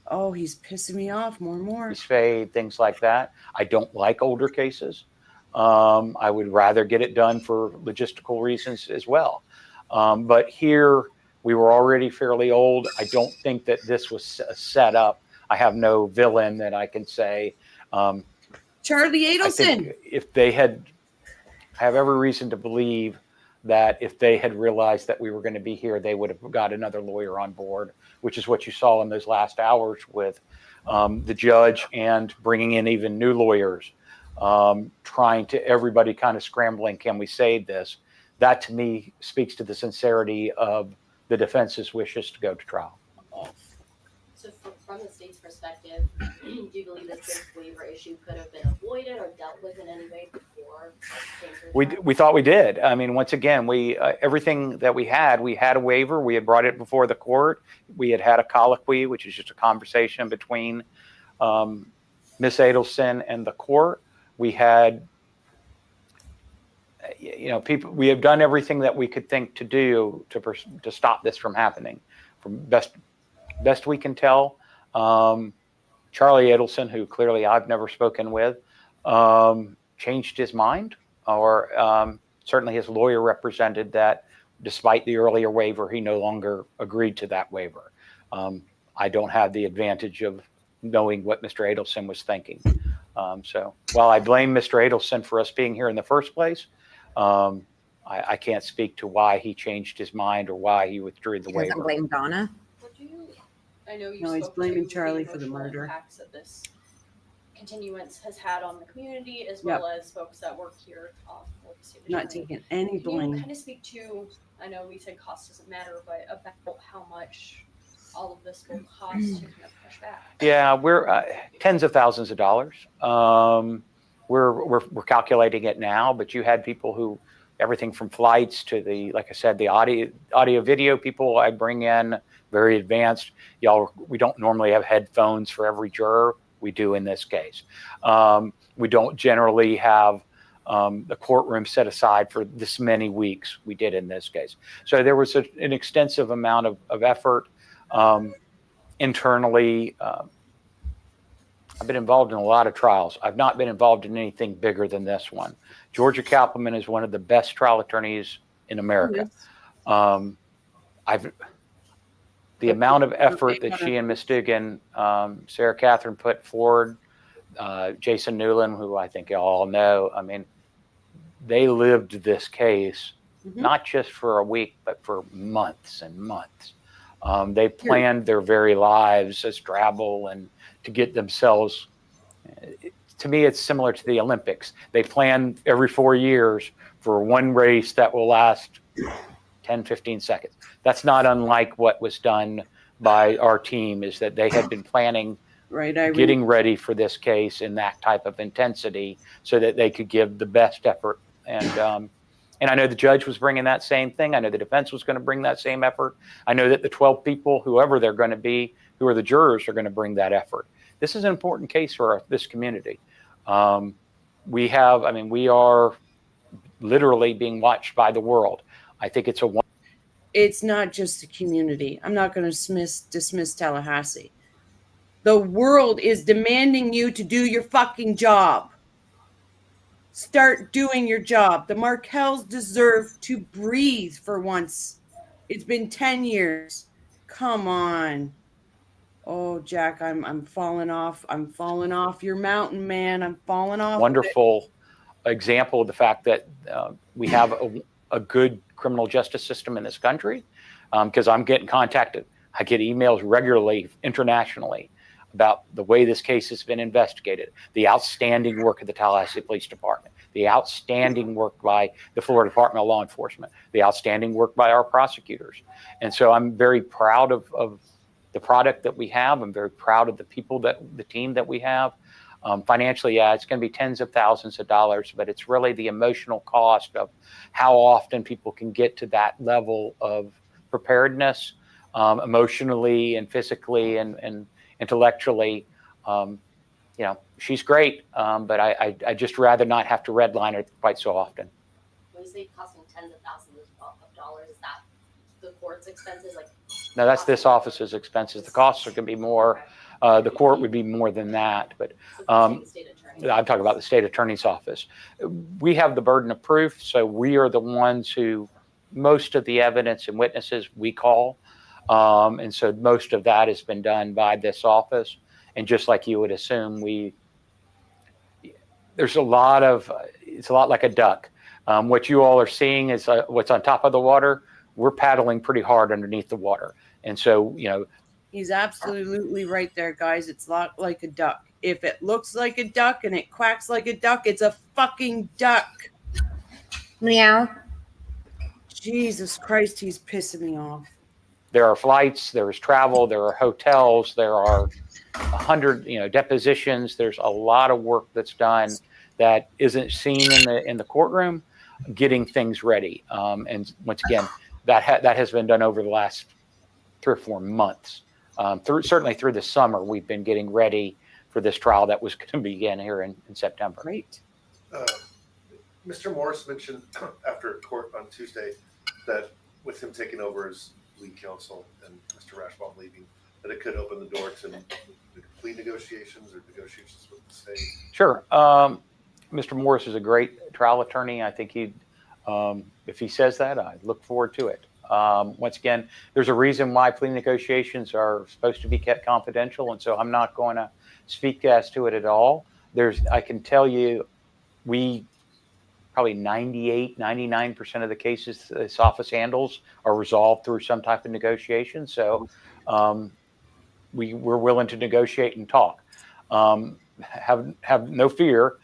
Oh, he's pissing me off more and more. Fade, things like that. I don't like older cases. I would rather get it done for logistical reasons as well. But here we were already fairly old. I don't think that this was set up. I have no villain that I can say. Charlie Adelson. If they I have every reason to believe that if they had realized that we were going to be here, they would have got another lawyer on board, which is what you saw in those last hours with the judge and bringing in even new lawyers. Trying to everybody kind of scrambling, can we save this? That to me speaks to the sincerity of the defense's wishes to go to trial. So from the state's perspective, do you believe that this waiver issue could have been avoided or dealt with in any way before? We thought we did. I mean, once again, everything that we had a waiver. We had brought it before the court. We had a colloquy, which is just a conversation between Miss Adelson and the court. We had, people. We have done everything that we could think to do to stop this from happening. From best we can tell, Charlie Adelson, who clearly I've never spoken with, changed his mind, or certainly his lawyer represented that despite the earlier waiver, he no longer agreed to that waiver. I don't have the advantage of knowing what Mr. Adelson was thinking. So while I blame Mr. Adelson for us being here in the first place, I can't speak to why he changed his mind or why he withdrew the waiver. Doesn't blame Donna. I know you No, he's spoke blaming to Charlie the for the emotional murder. impacts that this continuance has had on the community, as well as folks that work here for the state. Not taking any Can you blame. kind of speak to, I know we said cost doesn't matter, but about how much all of this will cost to kind of push back? Yeah, we're tens of thousands of dollars. We're calculating it now, but you had people who, everything from flights to like I said, the audio video people I bring in, very advanced. We don't normally have headphones for every juror. We do in this case. We don't generally have the courtroom set aside for this many weeks. We did in this case. So there was an extensive amount of effort internally. I've been involved in a lot of trials. I've not been involved in anything bigger than this one. Georgia Kappelman is one of the best trial attorneys in America. The amount of effort that she and Ms. Dugan, Sarah Catherine put forward, Jason Newland, who I think you all know, I mean, they lived this case, not just for a week, but for months and months. They planned their very lives as travel and to get themselves, to me, it's similar to the Olympics. They plan every 4 years for one race that will last 10, 15 seconds. That's not unlike what was done by our team, is that they had been planning Right, Irene? getting ready for this case in that type of intensity so that they could give the best effort. And I know the judge was bringing that same thing. I know the defense was going to bring that same effort. I know that the 12 people, whoever they're going to be, who are the jurors, are going to bring that effort. This is an important case for this community. We are literally being watched by the world. I think it's not just the community. I'm not going to dismiss Tallahassee. The world is demanding you to do your fucking job. Start doing your job. The Markells deserve to breathe for once. It's been 10 years. Come on. Oh, Jack, I'm falling off. I'm falling off your mountain, man. I'm falling off. wonderful example of the fact that we have a good criminal justice system in this country, because I'm getting contacted. I get emails regularly internationally about the way this case has been investigated, the outstanding work of the Tallahassee Police Department, the outstanding work by the Florida Department of Law Enforcement, the outstanding work by our prosecutors. And so I'm very proud of the product that we have. I'm very proud of the team that we have. Financially, yeah, it's going to be tens of thousands of dollars, but it's really the emotional cost of how often people can get to that level of preparedness, emotionally and physically and intellectually. She's great, but I just rather not have to redline her quite so often. When you say costing tens of thousands of dollars, is that the court's expenses? No, that's this office's expenses. The costs are going to be more. The court would be more than that, but I'm talking about the state attorney's office. We have the burden of proof, so we are the ones who most of the evidence and witnesses we call, and so most of that has been done by this office. And just like you would assume, it's a lot like a duck. What you all are seeing is what's on top of the water. We're paddling pretty hard underneath the water, and so He's absolutely right there, guys. It's not like a duck. If it looks like a duck and it quacks like a duck, it's a fucking duck. Meow. Jesus Christ, he's pissing me off. There are flights, there is travel, there are hotels, there are 100, depositions. There's a lot of work that's done that isn't seen in the courtroom, getting things ready. And once again, that has been done over the last 3 or 4 months. Certainly through the summer, we've been getting ready for this trial that was going to begin here in September. Great. Mr. Morris mentioned after court on Tuesday that with him taking over as lead counsel and Mr. Rashbaum leaving, that it could open the door to plea negotiations or negotiations with the state. Sure. Mr. Morris is a great trial attorney. I think if he says that, I look forward to it. Once again, there's a reason why plea negotiations are supposed to be kept confidential, and so I'm not going to speak as to it at all. I can tell you, probably 99% of the cases this office handles are resolved through some type of negotiation. So we're willing to negotiate and talk. Have no fear.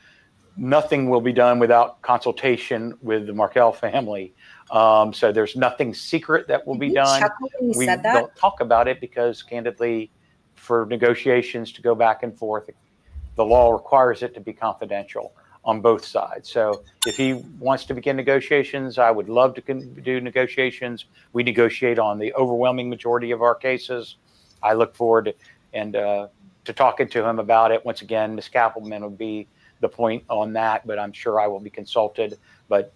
Nothing will be done without consultation with the Markell family. So there's nothing secret that will be done. We don't talk about it because, candidly, for negotiations to go back and forth, the law requires it to be confidential on both sides. So if he wants to begin negotiations, I would love to do negotiations. We negotiate on the overwhelming majority of our cases. I look forward to talking to him about it. Once again, Ms. Kappelman would be the point on that, but I'm sure I will be consulted. But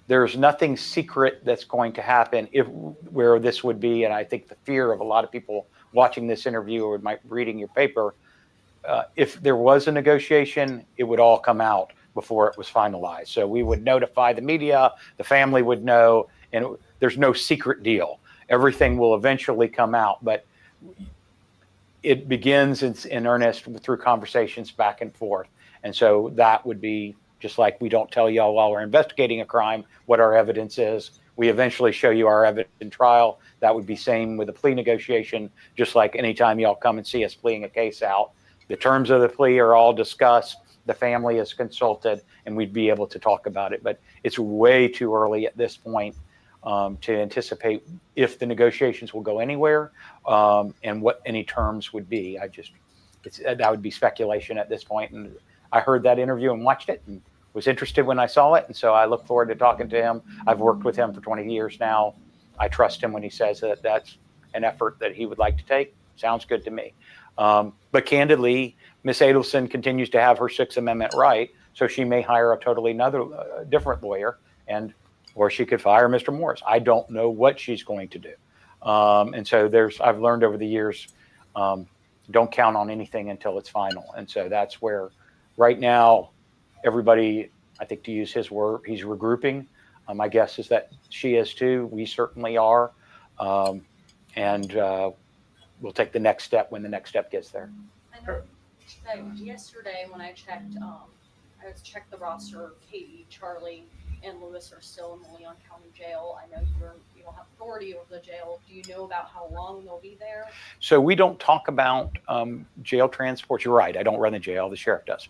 there's nothing secret that's going to happen where this would be. And I think the fear of a lot of people watching this interview or reading your paper, if there was a negotiation, it would all come out before it was finalized. So we would notify the media, the family would know, and there's no secret deal. Everything will eventually come out, but it begins in earnest through conversations back and forth. And so that would be just like we don't tell y'all while we're investigating a crime what our evidence is. We eventually show you our evidence in trial. That would be same with a plea negotiation, just like anytime y'all come and see us pleading a case out. The terms of the plea are all discussed. The family is consulted, and we'd be able to talk about it. But it's way too early at this point. to anticipate if the negotiations will go anywhere, and what any terms would be. That would be speculation at this point. And I heard that interview and watched it and was interested when I saw it. And so I look forward to talking to him. I've worked with him for 20 years now. I trust him when he says that that's an effort that he would like to take. Sounds good to me. But candidly, Miss Adelson continues to have her Sixth Amendment right. So she may hire a totally different lawyer, or she could fire Mr. Morris. I don't know what she's going to do. And so I've learned over the years, don't count on anything until it's final. And so that's where right now, everybody, I think to use his word, he's regrouping. My guess is that she is too. We certainly are. And we'll take the next step when the next step gets there. I know that yesterday when I checked the roster, Katie, Charlie, and Lewis are still in the Leon County Jail. I know you don't have authority over the jail. Do you know about how long they'll be there? So we don't talk about jail transports. You're right. I don't run the jail. The sheriff does.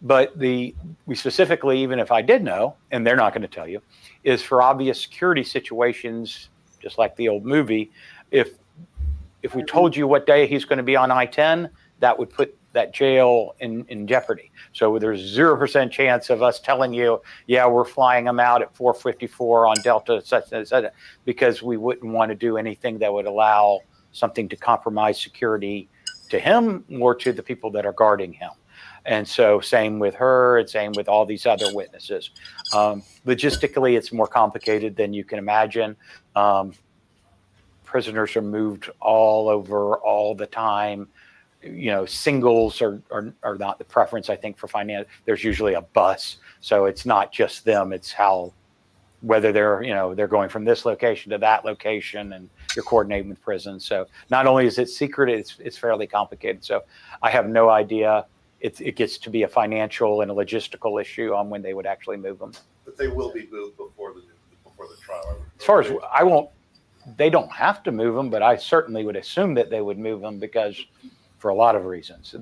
But we specifically, even if I did know, and they're not going to tell you, is for obvious security situations, just like the old movie. If we told you what day he's going to be on I-10, that would put that jail in jeopardy. So there's 0% chance of us telling you, yeah, we're flying him out at 4:54 on Delta, such and such, because we wouldn't want to do anything that would allow something to compromise security to him or to the people that are guarding him. And so same with her, and same with all these other witnesses. Logistically, it's more complicated than you can imagine. Prisoners are moved all over all the time. Singles are not the preference, I think, for finance. There's usually a bus. So it's not just them. It's whether they're going from this location to that location, and you're coordinating with prisons. So not only is it secret, it's fairly complicated. So I have no idea. It gets to be a financial and a logistical issue on when they would actually move them. But they will be moved before the trial. As far as they don't have to move them, but I certainly would assume that they would move them because for a lot of reasons.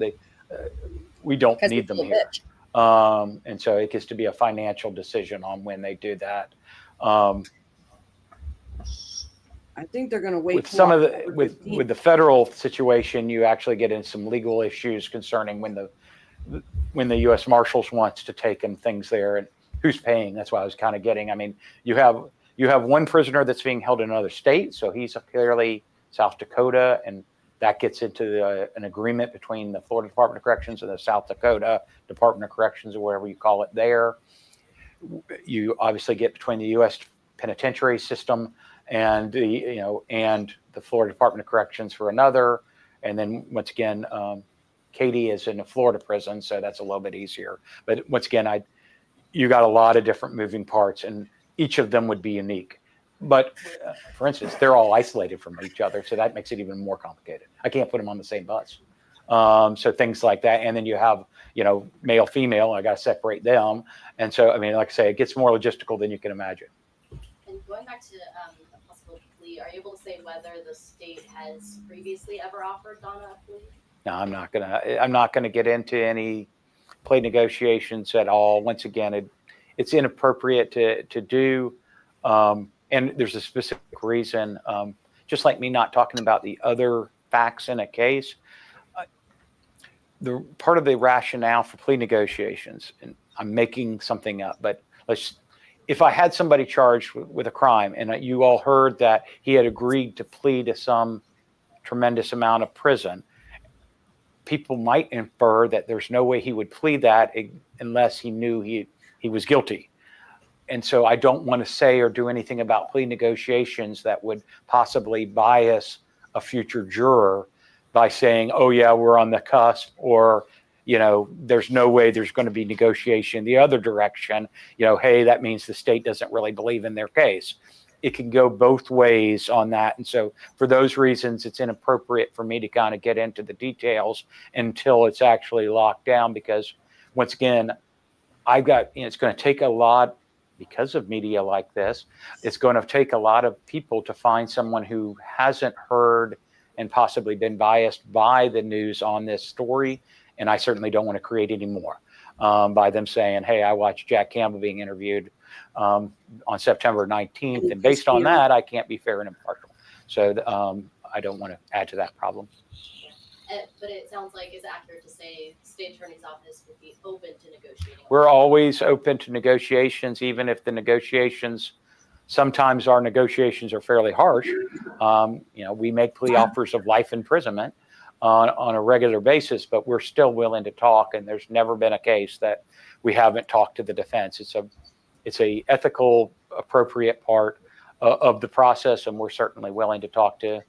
We don't need them here. And so it gets to be a financial decision on when they do that. I think they're going to wait. With some of with the federal situation, you actually get in some legal issues concerning when the U.S. Marshals wants to take them things there and who's paying. That's why I was kind of getting. I mean, you have one prisoner that's being held in another state, so he's clearly South Dakota, and that gets into an agreement between the Florida Department of Corrections and the South Dakota Department of Corrections, or whatever you call it there. You obviously get between the U.S. penitentiary system and the Florida Department of Corrections for another. And then once again, Katie is in a Florida prison, so that's a little bit easier. But once again, you got a lot of different moving parts, and each of them would be unique. But for instance, they're all isolated from each other, so that makes it even more complicated. I can't put them on the same bus. So things like that. And then you have, male, female, I got to separate them. And so, I mean, like I say, it gets more logistical than you can imagine. And going back to a possible plea, are you able to say whether the state has previously ever offered Donna a plea? No, I'm not gonna get into any plea negotiations at all. Once again, it's inappropriate to do. And there's a specific reason, just like me not talking about the other facts in a case. The part of the rationale for plea negotiations, and I'm making something up, but if I had somebody charged with a crime and you all heard that he had agreed to plead to some tremendous amount of prison, people might infer that there's no way he would plead that unless he knew he was guilty. And so I don't want to say or do anything about plea negotiations that would possibly bias a future juror by saying, oh, yeah, we're on the cusp, or, there's no way there's going to be negotiation the other direction. Hey, that means the state doesn't really believe in their case. It can go both ways on that. And so for those reasons, it's inappropriate for me to kind of get into the details until it's actually locked down, because once again, it's going to take a lot. Because of media like this, it's going to take a lot of people to find someone who hasn't heard and possibly been biased by the news on this story. And I certainly don't want to create any more. by them saying, hey, I watched Jack Campbell being interviewed on September 19th. And based on that, I can't be fair and impartial. So I don't want to add to that problem. But it sounds like it's accurate to say state attorney's office would be open to negotiating. We're always open to negotiations, even if the negotiations, sometimes our negotiations are fairly harsh. We make plea offers of life imprisonment on a regular basis, but we're still willing to talk. And there's never been a case that we haven't talked to the defense. It's a ethical, appropriate part of the process, and we're certainly willing to talk to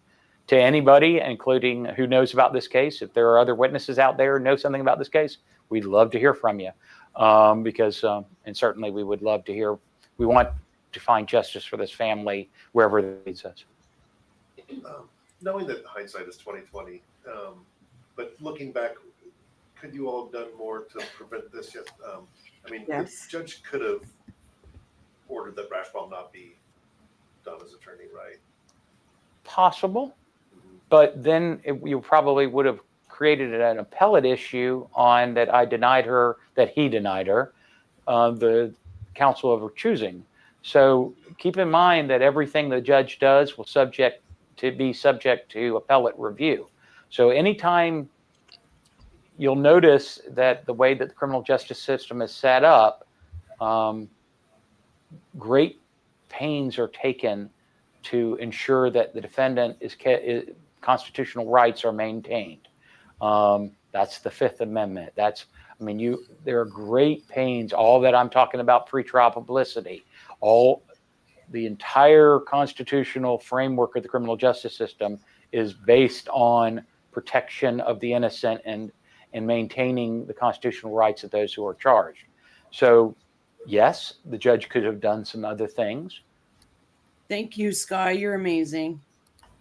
anybody, including who knows about this case. If there are other witnesses out there who know something about this case, we'd love to hear from you, because and certainly we would love to hear. We want to find justice for this family wherever it leads us. Knowing that hindsight is 20/20, but looking back, could you all have done more to prevent this yet? The judge could have ordered that Rashbaum not be Donna's attorney, right? Possible. But then you probably would have created an appellate issue on that I denied her, that he denied her, the counsel of her choosing. So keep in mind that everything the judge does will be subject to appellate review. So anytime you'll notice that the way that the criminal justice system is set up, great pains are taken to ensure that the defendant constitutional rights are maintained. That's the Fifth Amendment. There are great pains. All that I'm talking about, pretrial publicity, the entire constitutional framework of the criminal justice system is based on protection of the innocent and maintaining the constitutional rights of those who are charged. So, yes, the judge could have done some other things. Thank you, Sky. You're amazing.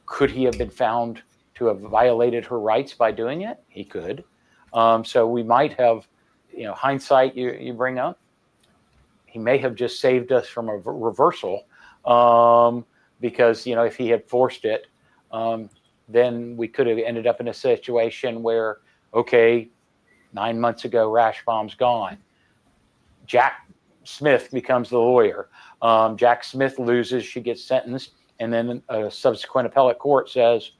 Could he have been found to have violated her rights by doing it? He could. So we might have, hindsight you bring up. He may have just saved us from a reversal, because, if he had forced it, then we could have ended up in a situation where, okay, 9 months ago, Rashbaum's gone. Jack Smith becomes the lawyer. Jack Smith loses, she gets sentenced, and then a subsequent appellate court says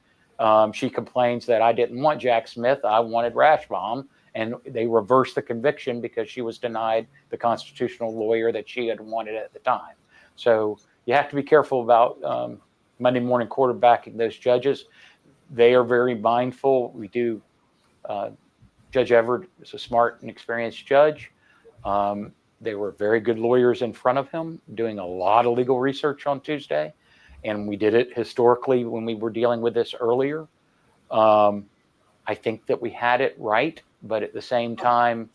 she complains that I didn't want Jack Smith, I wanted Rashbaum, and they reverse the conviction because she was denied the constitutional lawyer that she had wanted at the time. So you have to be careful about Monday morning quarterbacking those judges. They are very mindful. We do. Judge Everett is a smart and experienced judge. There were very good lawyers in front of him doing a lot of legal research on Tuesday. And we did it historically when we were dealing with this earlier. I think that we had it right, but at the same time,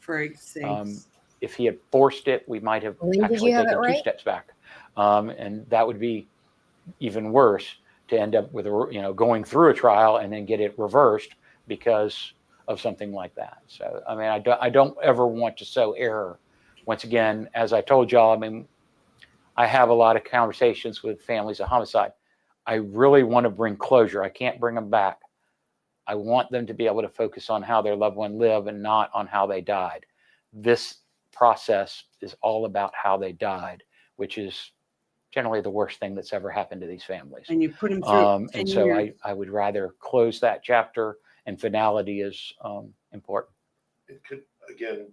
if he had forced it, we might have actually taken two steps back. And that would be even worse, to end up with going through a trial and then get it reversed because of something like that. So, I don't ever want to sow error. Once again, as I told y'all, I have a lot of conversations with families of homicide. I really want to bring closure. I can't bring them back. I want them to be able to focus on how their loved one lived and not on how they died. This process is all about how they died, which is generally the worst thing that's ever happened to these families. And you put them through. And so I would rather close that chapter, and finality is important. It could, again,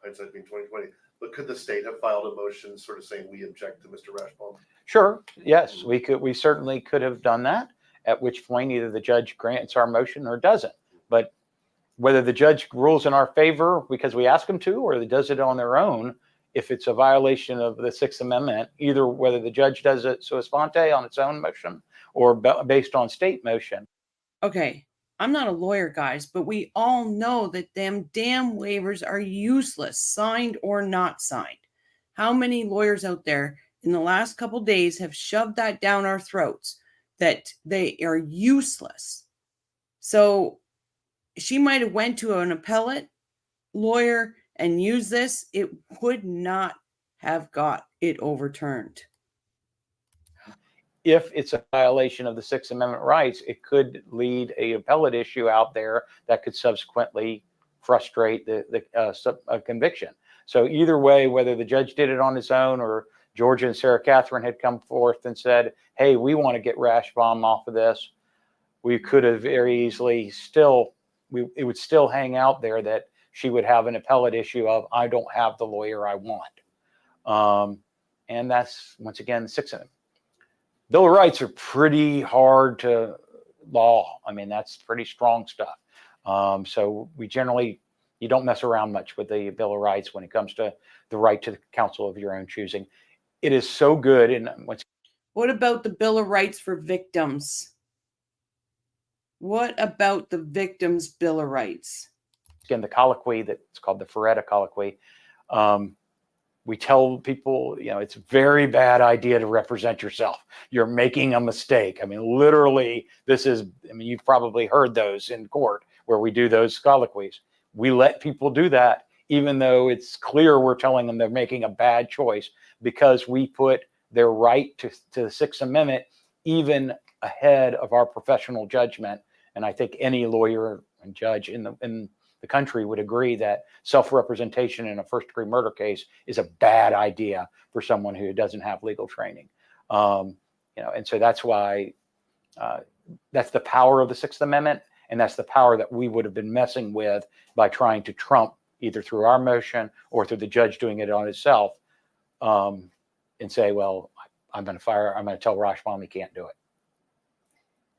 hindsight being 20/20, but could the state have filed a motion sort of saying we object to Mr. Rashbaum? Sure. Yes, we certainly could have done that, at which point either the judge grants our motion or doesn't. But whether the judge rules in our favor because we ask him to, or he does it on their own, if it's a violation of the Sixth Amendment, either whether the judge does it sua sponte on its own motion or based on state motion. Okay, I'm not a lawyer, guys, but we all know that them damn waivers are useless, signed or not signed. How many lawyers out there in the last couple days have shoved that down our throats, that they are useless? So she might have went to an appellate lawyer and used this. It would not have got it overturned. If it's a violation of the Sixth Amendment rights, it could lead a appellate issue out there that could subsequently frustrate the conviction. So either way, whether the judge did it on his own or Georgia and Sarah Catherine had come forth and said, hey, we want to get Rashbaum off of this, we could have very easily it would still hang out there that she would have an appellate issue of, I don't have the lawyer I want. And that's, once again, Bill of Rights are pretty hard to law. I mean, that's pretty strong stuff. So you don't mess around much with the Bill of Rights when it comes to the right to the counsel of your own choosing. It is so good. And what about the Bill of Rights for victims? What about the victims' Bill of Rights? Again, the colloquy that's called the Ferretta colloquy. We tell people, it's a very bad idea to represent yourself. You're making a mistake. I mean, literally, you've probably heard those in court where we do those colloquies. We let people do that, even though it's clear we're telling them they're making a bad choice, because we put their right to the Sixth Amendment even ahead of our professional judgment. And I think any lawyer and judge in the country would agree that self-representation in a first-degree murder case is a bad idea for someone who doesn't have legal training. And so that's why that's the power of the Sixth Amendment, and that's the power that we would have been messing with by trying to trump either through our motion or through the judge doing it on himself, and say, well, I'm going to tell Rashbaum he can't do it.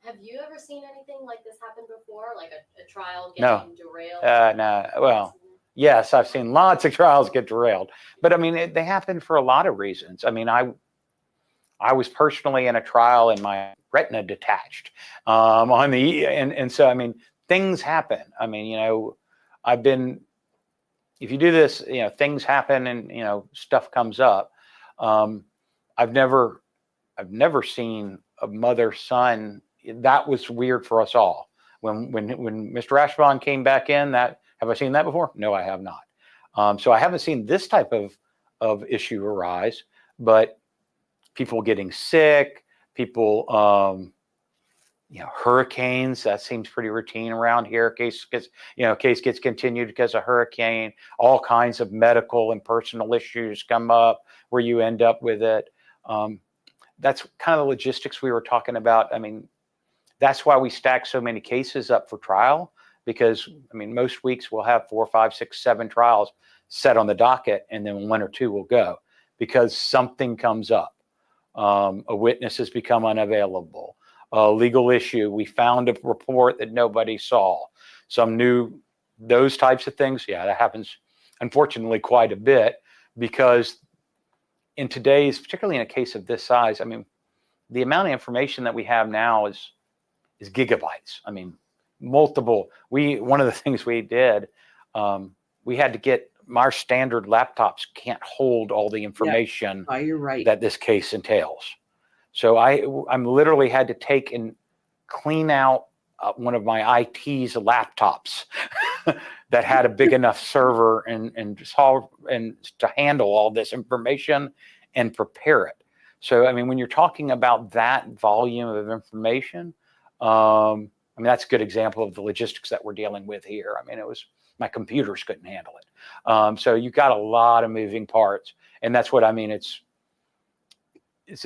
Have you ever seen anything like this happen before? Like a trial No. getting derailed? No. Well, yes, I've seen lots of trials get derailed, but I mean, they happen for a lot of reasons. I mean, I was personally in a trial and my retina detached and so, I mean, things happen. I mean, if you do this, things happen and, stuff comes up. I've never seen a mother-son. That was weird for us all. When Mr. Ashbaum came back in, have I seen that before? No, I have not. So I haven't seen this type of issue arise, but people getting sick, people, hurricanes, that seems pretty routine around here. Case gets continued because of hurricane, all kinds of medical and personal issues come up where you end up with it. That's kind of the logistics we were talking about. I mean, that's why we stack so many cases up for trial, because I mean, most weeks we'll have 4, 5, 6, 7 trials set on the docket, and then 1 or 2 will go because something comes up. A witness has become unavailable, a legal issue. We found a report that nobody saw, those types of things. Yeah, that happens, unfortunately, quite a bit, because in today's, particularly in a case of this size, I mean, the amount of information that we have now is gigabytes. I mean, multiple. One of the things we did, we had to get, our standard laptops can't hold all the information you're right. that this case entails. So I'm literally had to take and clean out one of my IT's laptops that had a big enough server and to handle all this information and prepare it. So, I mean, when you're talking about that volume of information, I mean, that's a good example of the logistics that we're dealing with here. I mean, my computers couldn't handle it. So you got a lot of moving parts, and that's what I mean. It's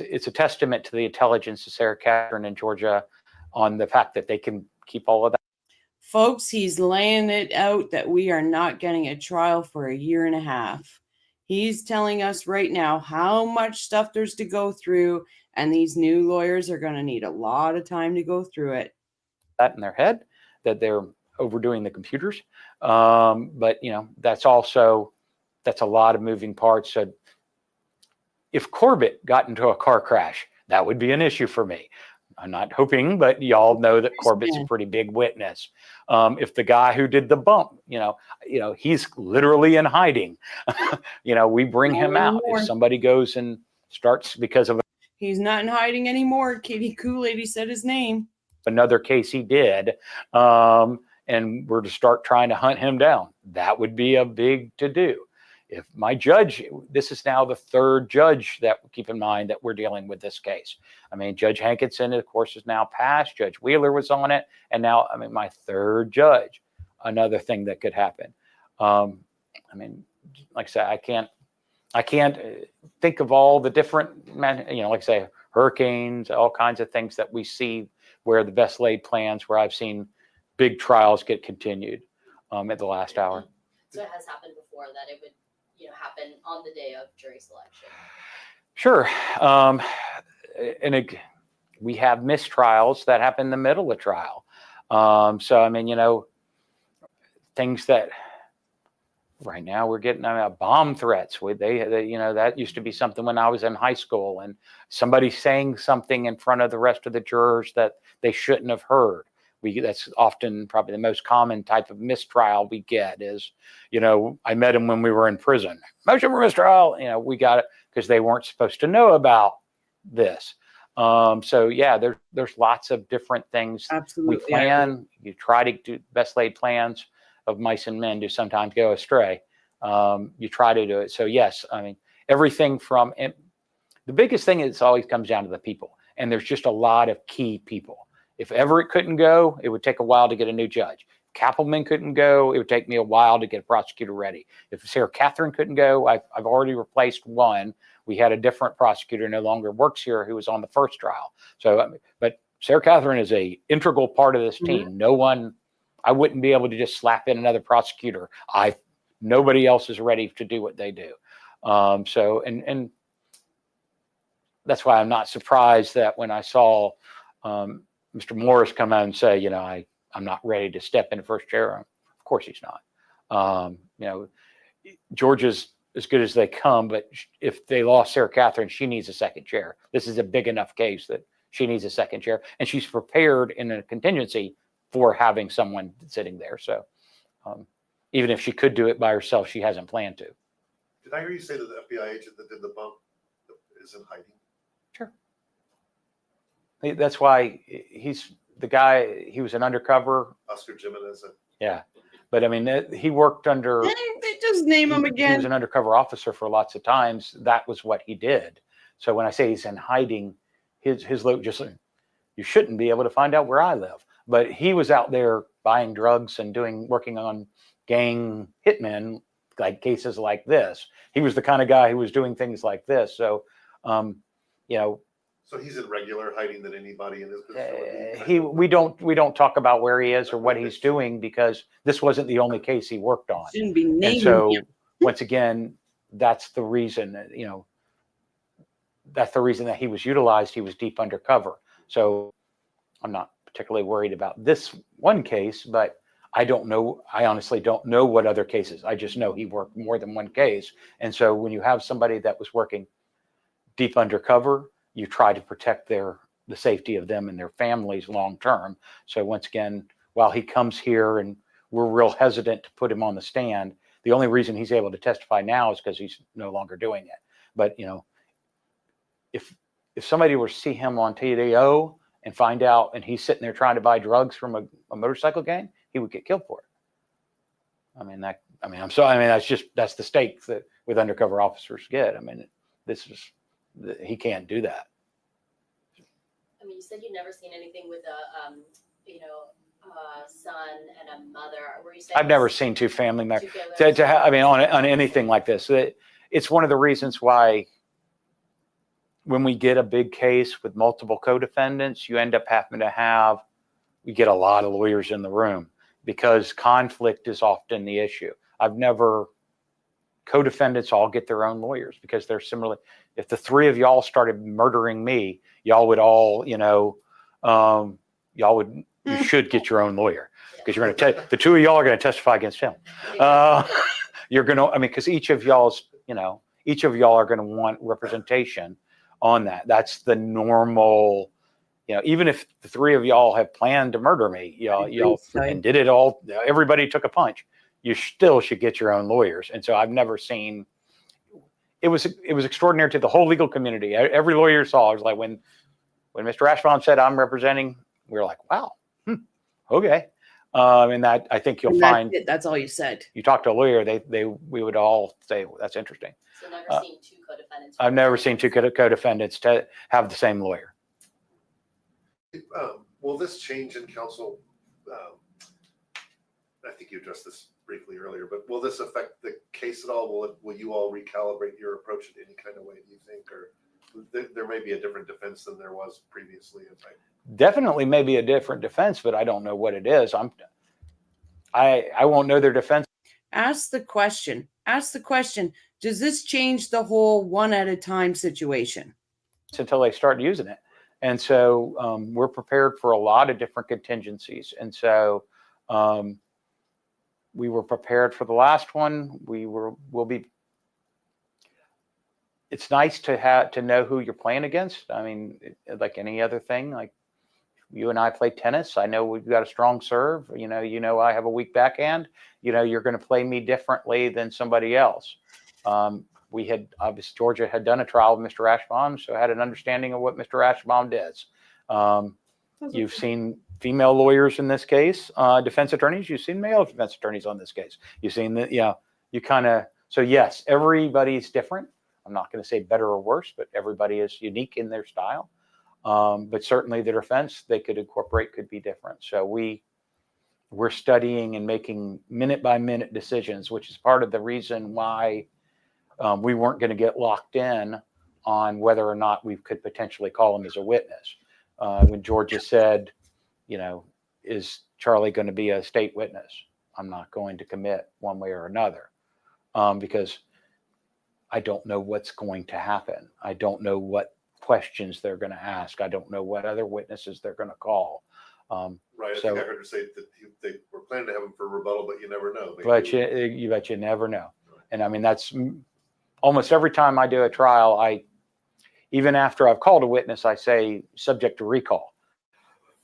a testament to the intelligence of Sarah Catherine in Georgia on the fact that they can keep all of that. Folks, he's laying it out that we are not getting a trial for 1.5 years. He's telling us right now how much stuff there's to go through, and these new lawyers are going to need a lot of time to go through it. That in their head, that they're overdoing the computers. But, that's a lot of moving parts. So if Corbett got into a car crash, that would be an issue for me. I'm not hoping, but y'all know that Corbett's a pretty big witness. If the guy who did the bump, he's literally in hiding, we bring him out. If somebody goes and starts because of he's not in hiding anymore. Katie Kool-Lady said his name. Another case he did, and we're to start trying to hunt him down, that would be a big to do. If my judge, this is now the 3rd judge that, keep in mind, that we're dealing with this case. I mean, Judge Hankinson, of course, is now passed. Judge Wheeler was on it. And now, I mean, my 3rd judge. another thing that could happen. I mean, like I said, I can't think of all the different, like I say, hurricanes, all kinds of things that we see where the best laid plans, where I've seen big trials get continued at the last hour. So it has happened before that it would, happen on the day of jury selection. Sure. We have mistrials that happen in the middle of trial. So, I mean, things that right now we're getting bomb threats. They, that used to be something when I was in high school, and somebody saying something in front of the rest of the jurors that they shouldn't have heard. That's often probably the most common type of mistrial we get is, I met him when we were in prison. Motion for mistrial. We got it because they weren't supposed to know about this. So yeah, there's lots of different things. Absolutely. We plan. You try to do best laid plans of mice and men do sometimes go astray. You try to do it. So yes, I mean everything from the biggest thing is always comes down to the people, and there's just a lot of key people. If Everett couldn't go, it would take a while to get a new judge. If Kappelman couldn't go, it would take me a while to get a prosecutor ready. If Sarah Catherine couldn't go, I've already replaced one. We had a different prosecutor no longer works here who was on the first trial. So, but Sarah Catherine is a integral part of this team. No one, I wouldn't be able to just slap in another prosecutor. Nobody else is ready to do what they do. So, and that's why I'm not surprised that when I saw Mr. Morris come out and say, I'm not ready to step into first chair. Of course he's not. Georgia's as good as they come, but if they lost Sarah Catherine, she needs a second chair. This is a big enough case that she needs a second chair, and she's prepared in a contingency for having someone sitting there. So even if she could do it by herself, she hasn't planned to. Did I hear you say that the FBI agent that did the bump is in hiding? Sure. That's why he's the guy. He was an undercover. Oscar Jimenez. Yeah, but I mean, he worked under. They just name him He again. was an undercover officer for lots of times. That was what he did. So when I say he's in hiding, his look just you shouldn't be able to find out where I live. But he was out there buying drugs and working on gang hitmen, like cases like this. He was the kind of guy who was doing things like this. So, So he's in regular hiding than anybody in his facility. we don't talk about where he is or what he's doing because this wasn't the only case he worked on. Shouldn't be naming And so him. once again, that's the reason that's the reason that he was utilized. He was deep undercover. So I'm not particularly worried about this one case, but I don't know. I honestly don't know what other cases. I just know he worked more than one case. And so when you have somebody that was working deep undercover, you try to protect the safety of them and their families long term. So once again, while he comes here and we're real hesitant to put him on the stand, the only reason he's able to testify now is because he's no longer doing it. But if somebody were to see him on TDO and find out, and he's sitting there trying to buy drugs from a motorcycle gang, he would get killed for it. That's the stakes that with undercover officers get. I mean, he can't do that. I mean, you said you'd never seen anything with a son and a mother. Were you saying I've never seen two family members. Two On anything like this, it's one of the reasons why when we get a big case with multiple co-defendants, you end up having to we get a lot of lawyers in the room because conflict is often the issue. Co-defendants all get their own lawyers because they're similar. If the three of y'all started murdering me, y'all would all, you should get your own lawyer because you're going to the two of y'all are going to testify against him. You're going to, because each of y'all are going to want representation on that. That's the normal, even if the three of y'all have planned to murder me, y'all and did it all, everybody took a punch. You still should get your own lawyers. And so I've never seen, it was extraordinary to the whole legal community. Every lawyer saw, it was like when Mr. Ashbaum said, I'm representing, we were like, wow, okay. And that, I think you'll find. That's all you said. You talk to a lawyer, we would all say, well, that's interesting. So never seen two co-defendants. I've never seen two co-defendants to have the same lawyer. Will this change in counsel? I think think you addressed this briefly earlier, but will this affect the case at all? Will you all recalibrate your approach in any kind of way, do you think? Or there may be a different defense than there was previously? Definitely maybe a different defense, but I don't know what it is. I won't know their defense. Ask the question. Ask the question. Does this change the whole one at a time situation? Until they start using it. And so we're prepared for a lot of different contingencies. And so we were prepared for the last one. We'll be. It's nice to know who you're playing against. I mean, like any other thing, like you and I play tennis. I know we've got a strong serve. You know, I have a weak backhand. You know, you're going to play me differently than somebody else. We had, obviously, Georgia had done a trial with Mr. Ashbaum, so I had an understanding of what Mr. Ashbaum does. You've seen female lawyers in this case, defense attorneys. You've seen male defense attorneys on this case. You've seen that, you kind of, so yes, everybody's different. I'm not going to say better or worse, but everybody is unique in their style. But certainly the defense they could incorporate could be different. So we're studying and making minute by minute decisions, which is part of the reason why we weren't going to get locked in on whether or not we could potentially call him as a witness. When Georgia said, is Charlie going to be a state witness? I'm not going to commit one way or another because I don't know what's going to happen. I don't know what questions they're going to ask. I don't know what other witnesses they're going to call. Right. I think I heard her say that they were planning to have him for rebuttal, but you never know. But you never know. And I mean, that's almost every time I do a trial, even after I've called a witness, I say subject to recall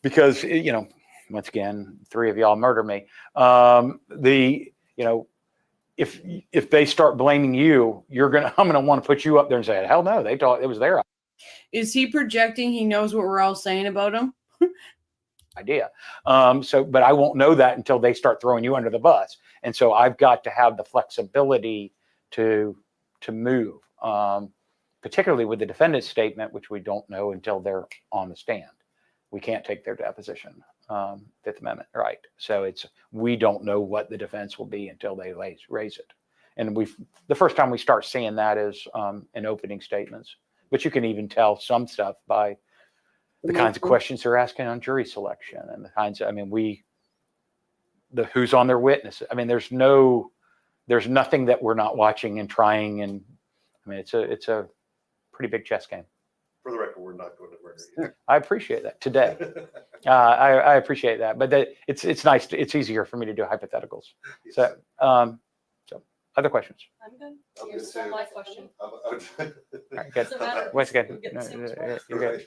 because, once again, 3 of y'all murder me. If they start blaming you, I'm going to want to put you up there and say, hell no, they thought it was their Is he projecting he knows what we're all saying about him? idea. But I won't know that until they start throwing you under the bus. And so I've got to have the flexibility to move, particularly with the defendant's statement, which we don't know until they're on the stand. We can't take their deposition, Fifth Amendment, right? So we don't know what the defense will be until they raise it. And the first time we start seeing that is in opening statements. But you can even tell some stuff by the kinds of questions they're asking on jury selection and the kinds of, who's on their witness. I mean, there's nothing that we're not watching and trying. And I mean, it's a pretty big chess game. For the record, we're not going to murder you. I appreciate that today. I appreciate that, but it's nice. It's easier for me to do hypotheticals. Yes. So other questions? I'm good. I'm You good stole too. my question. All right, good. Doesn't matter. Once again, We get the same you're score. good.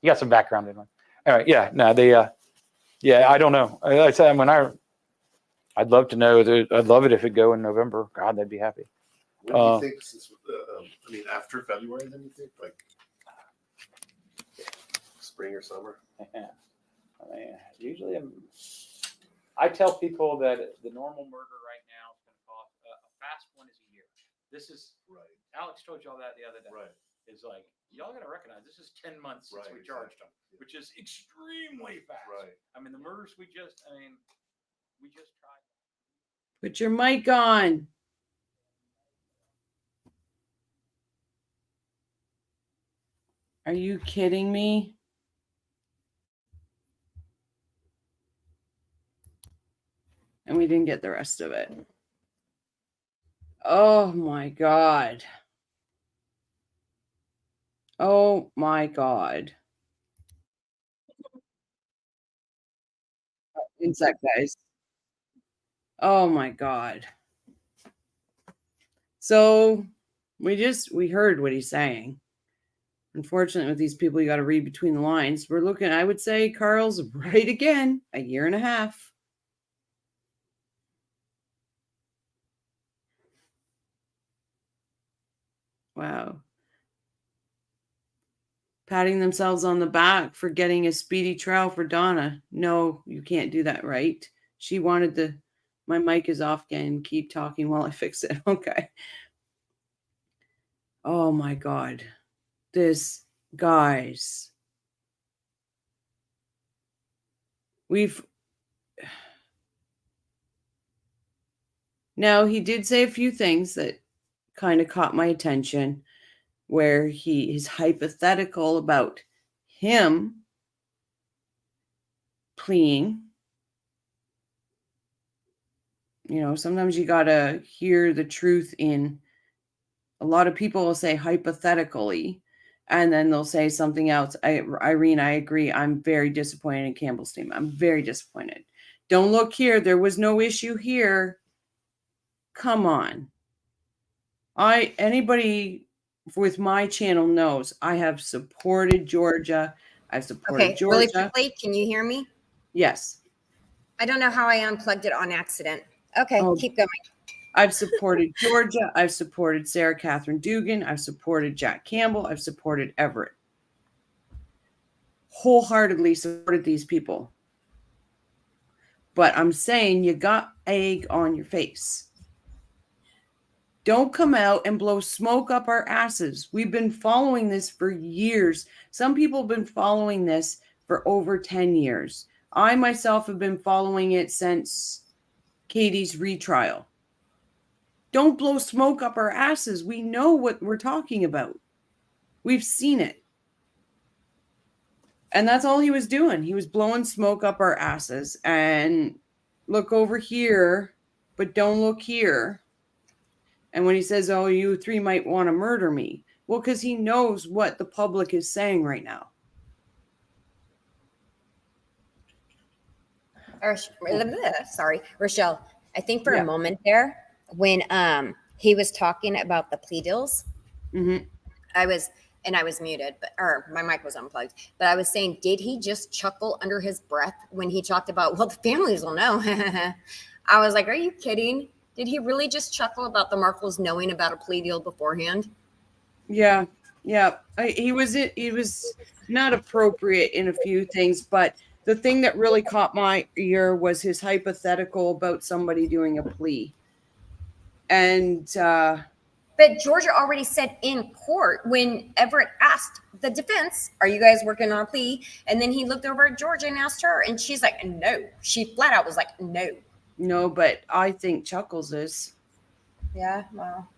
You got some background in one. All right. Yeah. No, I don't know. I said I'd love to know. I'd love it if it'd go in November. God, they'd be happy. When do you think after February, then you think like spring or summer? Usually I tell people that the normal murder right now is going to cost a fast one is a year. This is Right. Alex told y'all that the other day. Right. Is like y'all got to recognize this is 10 months since we charged them, which is extremely fast. Right. I mean, the murders we just tried. Put your mic on. Are you kidding me? And we didn't get the rest of it. Oh my God. Oh my God. One sec, guys. Oh my God. So we heard what he's saying. Unfortunately, with these people, you got to read between the lines. We're looking, I would say Carl's right again, a year and a half. Wow. Patting themselves on the back for getting a speedy trial for Donna. No, you can't do that, right? She wanted my mic is off again. Keep talking while I fix it. Okay. Oh my God. Guys. Now, he did say a few things that kind of caught my attention, where his hypothetical about him pleading. You know, sometimes you got to hear the truth in. A lot of people will say hypothetically, and then they'll say something else. Irene, I agree. I'm very disappointed in Campbell's team. I'm very disappointed. Don't look here. There was no issue here. Come on. Anybody with my channel knows I have supported Georgia. I've supported Okay, really Georgia. quickly, can you hear me? Yes. I don't know how I unplugged it on accident. Okay, Oh. keep going. I've supported Georgia. I've supported Sarah Catherine Dugan. I've supported Jack Campbell. I've supported Everett. Wholeheartedly supported these people. But I'm saying you got egg on your face. Don't come out and blow smoke up our asses. We've been following this for years. Some people have been following this for over 10 years. I myself have been following it since Katie's retrial. Don't blow smoke up our asses. We know what we're talking about. We've seen it. And that's all he was doing. He was blowing smoke up our asses. And look over here, but don't look here. And when he says, oh, you three might want to murder me. Well, because he knows what the public is saying right now. Sorry, Rochelle. I think for Yeah. a moment there, when he was talking about the plea deals, I was muted, or my mic was unplugged. But I was saying, did he just chuckle under his breath when he talked about, well, the families will know? I was like, are you kidding? Did he really just chuckle about the Markles knowing about a plea deal beforehand? Yeah. He was not appropriate in a few things, but the thing that really caught my ear was his hypothetical about somebody doing a plea. And but Georgia already said in court when Everett asked the defense, are you guys working on a plea? And then he looked over at Georgia and asked her, and she's like, no. She flat out was like, no. No, but I think Chuckles is. Yeah, well.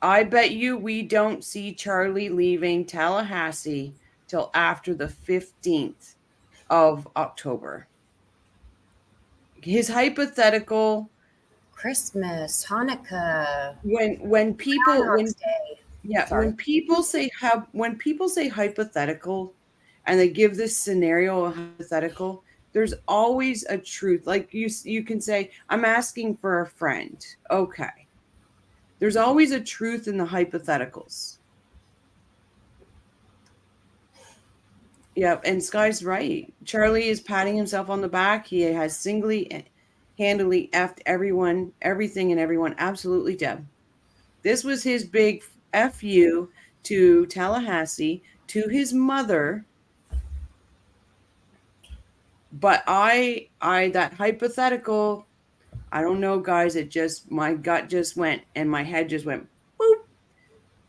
I bet you we don't see Charlie leaving Tallahassee till after the 15th of October. His hypothetical. Christmas, Hanukkah. When people Sorry. when people say hypothetical and they give this scenario a hypothetical, there's always a truth. Like you can say, I'm asking for a friend. Okay. There's always a truth in the hypotheticals. Yeah, and Sky's right. Charlie is patting himself on the back. He has handily effed everyone, everything and everyone. Absolutely, Deb. This was his big FU to Tallahassee, to his mother. But that hypothetical, I don't know, guys. My gut just went and my head just went, boop.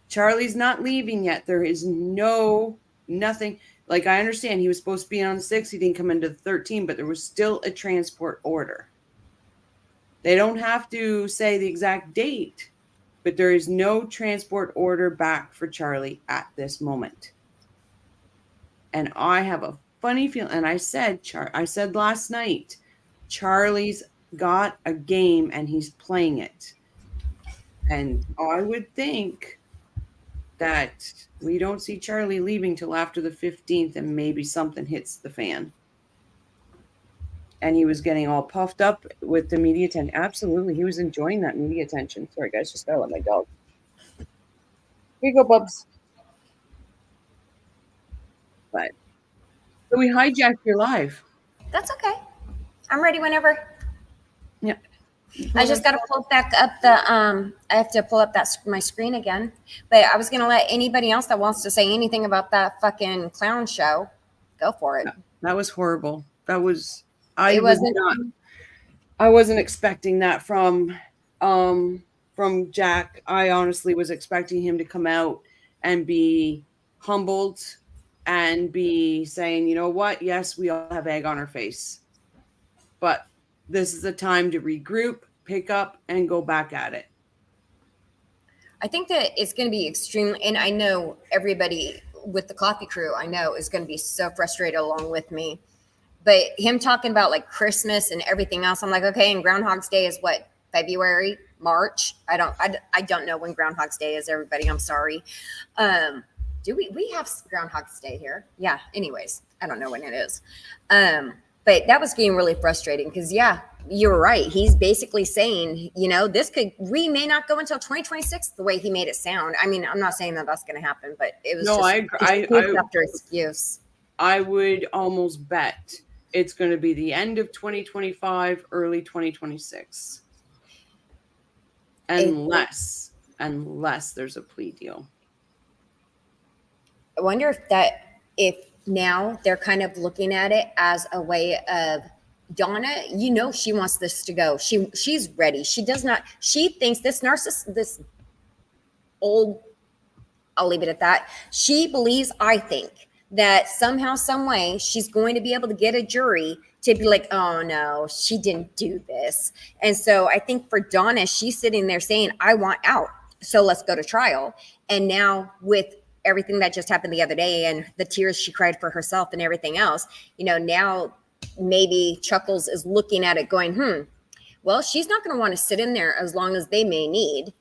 Charlie's not leaving yet. There is nothing. Like, I understand he was supposed to be on the 6th. He didn't come into the 13, but there was still a transport order. They don't have to say the exact date, but there is no transport order back for Charlie at this moment. And I have a funny feeling, and I said last night, Charlie's got a game and he's playing it. And I would think that we don't see Charlie leaving till after the 15th, and maybe something hits the fan. And he was getting all puffed up with the media attention. Absolutely. He was enjoying that media attention. Sorry, guys. Just gotta let my dog. Here you go, Bubs. But so we hijacked your live. That's okay. I'm ready whenever. Yeah. I just got to pull back up I have to pull up my screen again. But I was going to let anybody else that wants to say anything about that fucking clown show go for it. That was horrible. I wasn't expecting that from Jack. I honestly was expecting him to come out and be humbled and be saying, you know what? Yes, we all have egg on our face. But this is a time to regroup, pick up and go back at it. I think that it's going to be extremely, and I know everybody with the coffee crew, I know is going to be so frustrated along with me. But him talking about like Christmas and everything else, I'm like, okay, and Groundhog's Day is what, February, March? I don't know when Groundhog's Day is, everybody. I'm sorry. Do we have Groundhog's Day here? Yeah. Anyways, I don't know when it is. But that was getting really frustrating because, yeah, you're right. He's basically saying, we may not go until 2026 the way he made it sound. I mean, I'm not saying that that's going to happen, but it was excuse after excuse. I would almost bet it's going to be the end of 2025, early 2026. Unless there's a plea deal. I wonder if now they're kind of looking at it as a way of Donna, she wants this to go. She's ready. She thinks this old, I'll leave it at that. She believes, I think, that somehow, some way she's going to be able to get a jury to be like, oh no, she didn't do this. And so I think for Donna, she's sitting there saying, I want out. So let's go to trial. And now with everything that just happened the other day and the tears she cried for herself and everything else, now maybe Chuckles is looking at it going, well, she's not going to want to sit in there as long as they may need.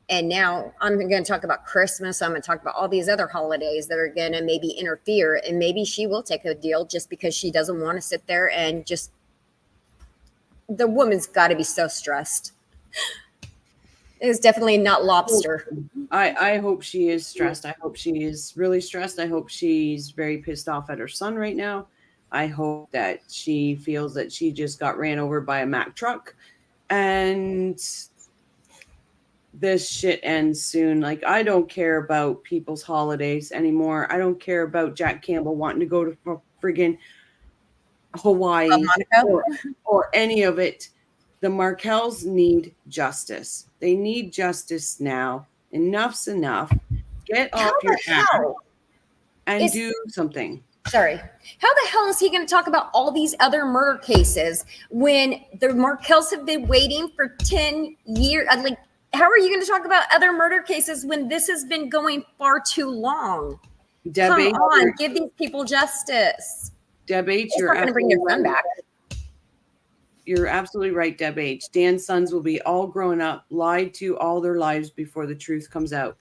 And now I'm going to talk about Christmas. I'm going to talk about all these other holidays that are going to maybe interfere. And maybe she will take a deal just because she doesn't want to sit there and the woman's got to be so stressed. It's definitely not lobster. I hope she is stressed. I hope she is really stressed. I hope she's very pissed off at her son right now. I hope that she feels that she just got ran over by a Mack truck and this shit ends soon. Like, I don't care about people's holidays anymore. I don't care about Jack Campbell wanting to go to friggin' Hawaii or any of it. The Markells need justice. They need justice now. Enough's enough. Get off your ass and do something. Sorry. How the hell is he going to talk about all these other murder cases when the Markells have been waiting for 10 years? Like, how are you going to talk about other murder cases when this has been going far too long? Debbie, come on, give these people justice. Deb H, you're going to bring your son back. You're absolutely right, Deb H. Dan's sons will be all grown up, lied to all their lives before the truth comes out.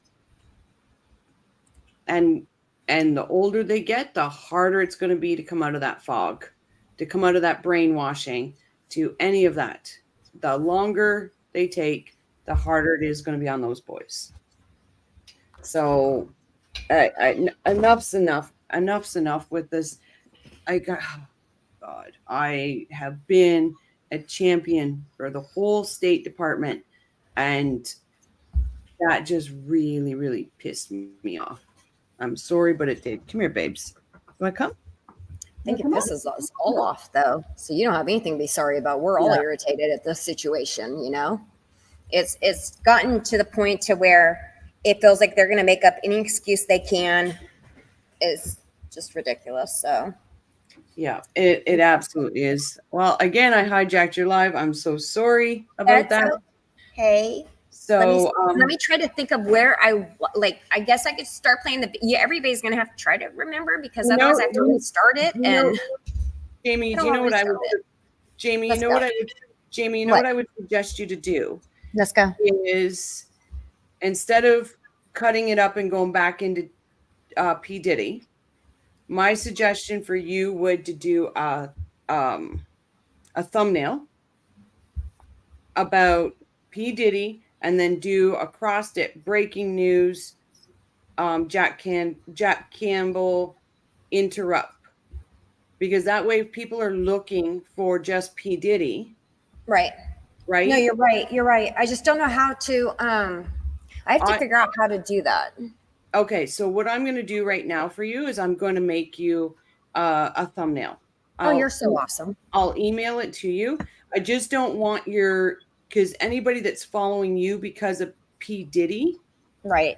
And the older they get, the harder it's going to be to come out of that fog, to come out of that brainwashing, to any of that. The longer they take, the harder it is going to be on those boys. So enough's enough. Enough's enough with this. I have been a champion for the whole State Department, and that just really, really pissed me off. I'm sorry, but it did. Come here, babes. You want to come? I think it pisses us all off, though. So you don't have anything to be sorry about. We're all irritated at this situation, It's gotten to the point to where it feels like they're going to make up any excuse they can. It's just ridiculous. So, yeah, it absolutely is. Well, again, I hijacked your live. I'm so sorry about that. Okay. So let me try to think of where I guess I could start playing everybody's going to have to try to remember because otherwise I have to restart it. And Jamie, do you know what I would? Jamie, you know what I would? Jamie, you know what I would suggest you to do? Let's go. Is instead of cutting it up and going back into P Diddy, my suggestion for you would to do a thumbnail about P Diddy and then do across it breaking news. Jack Campbell interrupt, because that way if people are looking for just P Diddy, right. No, you're right. I just don't know how to I have to figure out how to do that. Okay, so what I'm going to do right now for you is I'm going to make you a thumbnail. You're so awesome. I'll email it to you. I just don't want because anybody that's following you because of P Diddy, right?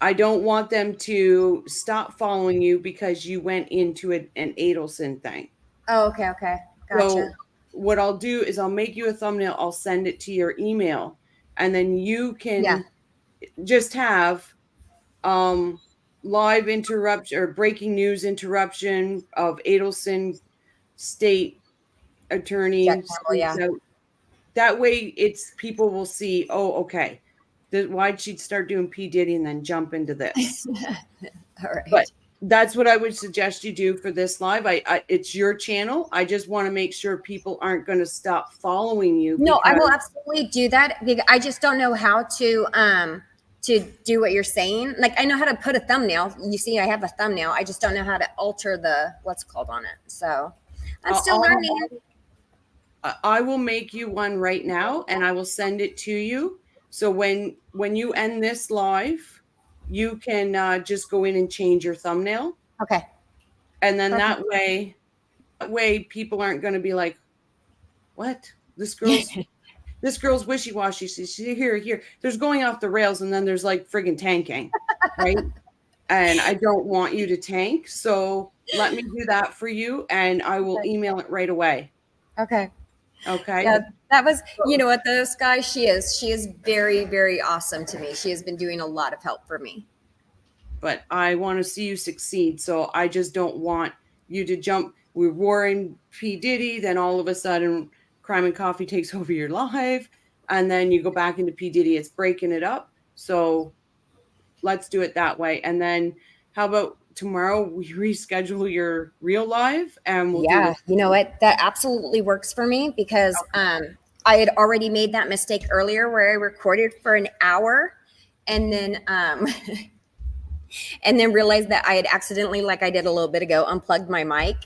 I don't want them to stop following you because you went into an Adelson thing. Oh, okay. Gotcha. So what I'll do is I'll make you a thumbnail. I'll send it to your email, and then you can just have live interruption or breaking news interruption of Adelson State Attorney. Jack Campbell, yeah. So that way, it's people will see. Oh, okay. Why'd she start doing P Diddy and then jump into this? All right. But that's what I would suggest you do for this live. It's your channel. I just want to make sure people aren't going to stop following you. No, I will absolutely do that. I just don't know how to do what you're saying. Like, I know how to put a thumbnail. You see, I have a thumbnail. I just don't know how to alter the what's called on it. So I'm still learning. I will make you one right now, and I will send it to you. So when you end this live, you can just go in and change your thumbnail. Okay. And then that way people aren't going to be like, what? This girl's wishy-washy. She's here. There's going off the rails, and then there's like friggin' tanking, right? And I don't want you to tank. So let me do that for you, and I will email it right away. Okay. Okay. Yeah, that was, you know what, this guy, she is very, very awesome to me. She has been doing a lot of help for me. But I want to see you succeed. So I just don't want you to jump. We're warring P Diddy, then all of a sudden Crime and Coffee takes over your life, and then you go back into P Diddy. It's breaking it up. So let's do it that way. And then how about tomorrow we reschedule your real live, and we'll do it. You know what, that absolutely works for me, because I had already made that mistake earlier where I recorded for an hour and then and then realized that I had accidentally, like I did a little bit ago, unplugged my mic,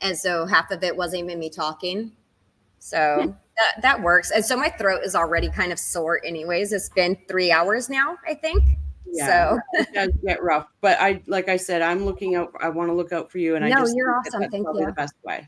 and so half of it wasn't even me talking. So that works. And so my throat is already kind of sore anyways. It's been 3 hours now, I think. Yeah, so it does get rough, but like I said, I'm looking out. I want to look out for you, and you're awesome. Thank you. The best way.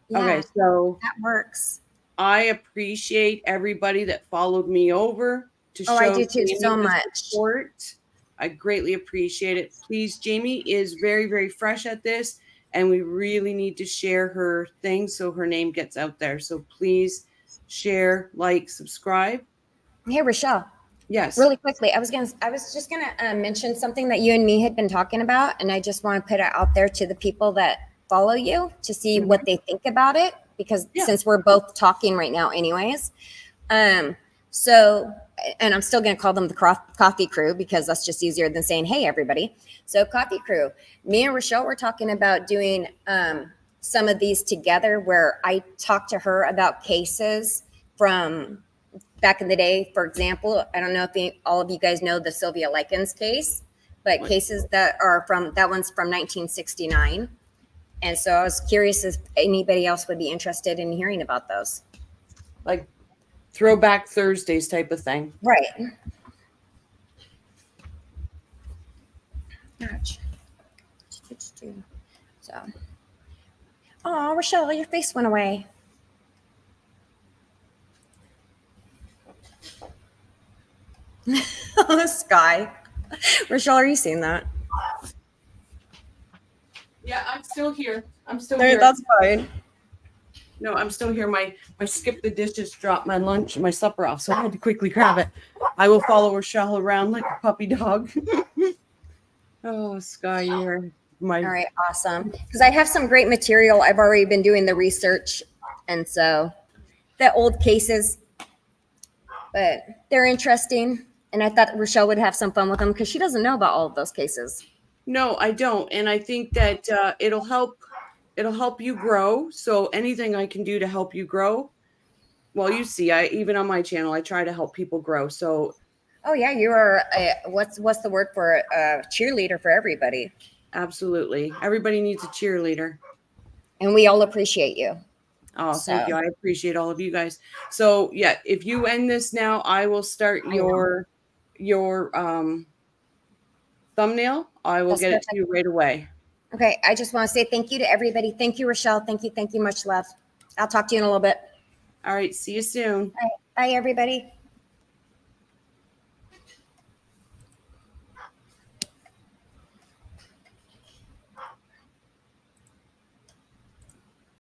Yeah, okay, so that works. I appreciate everybody that followed me over to show. I do too, so much support. I greatly appreciate it. Please, Jamie is very, very fresh at this, and we really need to share her thing so her name gets out there. So please share, like, subscribe. Hey, Rochelle. Yes. Really quickly, I was just gonna mention something that you and me had been talking about, and I just want to put it out there to the people that follow you to see what they think about it, because since we're both talking right now, anyways. So, and I'm still gonna call them the Coffee Crew, because that's just easier than saying, "Hey, everybody." So, Coffee Crew, me and Rochelle were talking about doing some of these together, where I talked to her about cases from back in the day. For example, I don't know if all of you guys know the Sylvia Likens case, but cases that one's from 1969. And so I was curious if anybody else would be interested in hearing about those. Like Throwback Thursdays type of thing. Right. Ouch. So, oh, Rochelle, your face went away. Sky. Rochelle, are you seeing that? Yeah, I'm still here. I'm still here. That's fine. No, I'm still here. My skip the dishes dropped my supper off, so I had to quickly grab it. I will follow Rochelle around like a puppy dog. Oh, Sky, you're my. All right, awesome. Because I have some great material. I've already been doing the research, and so the old cases, but they're interesting. And I thought Rochelle would have some fun with them, because she doesn't know about all of those cases. No, I don't, and I think that it'll help you grow. So anything I can do to help you grow, well, you see, even on my channel, I try to help people grow. So, oh yeah, you are what's the word for a cheerleader for everybody. Absolutely, everybody needs a cheerleader, and we all appreciate you. Oh, thank you. I appreciate all of you guys. So yeah, if you end this now, I will start your thumbnail. I will get it to you right away. Okay. I just want to say thank you to everybody. Thank you, Rochelle. Thank you. Much love. I'll talk to you in a little bit. All right. See you soon. All right. Bye, everybody.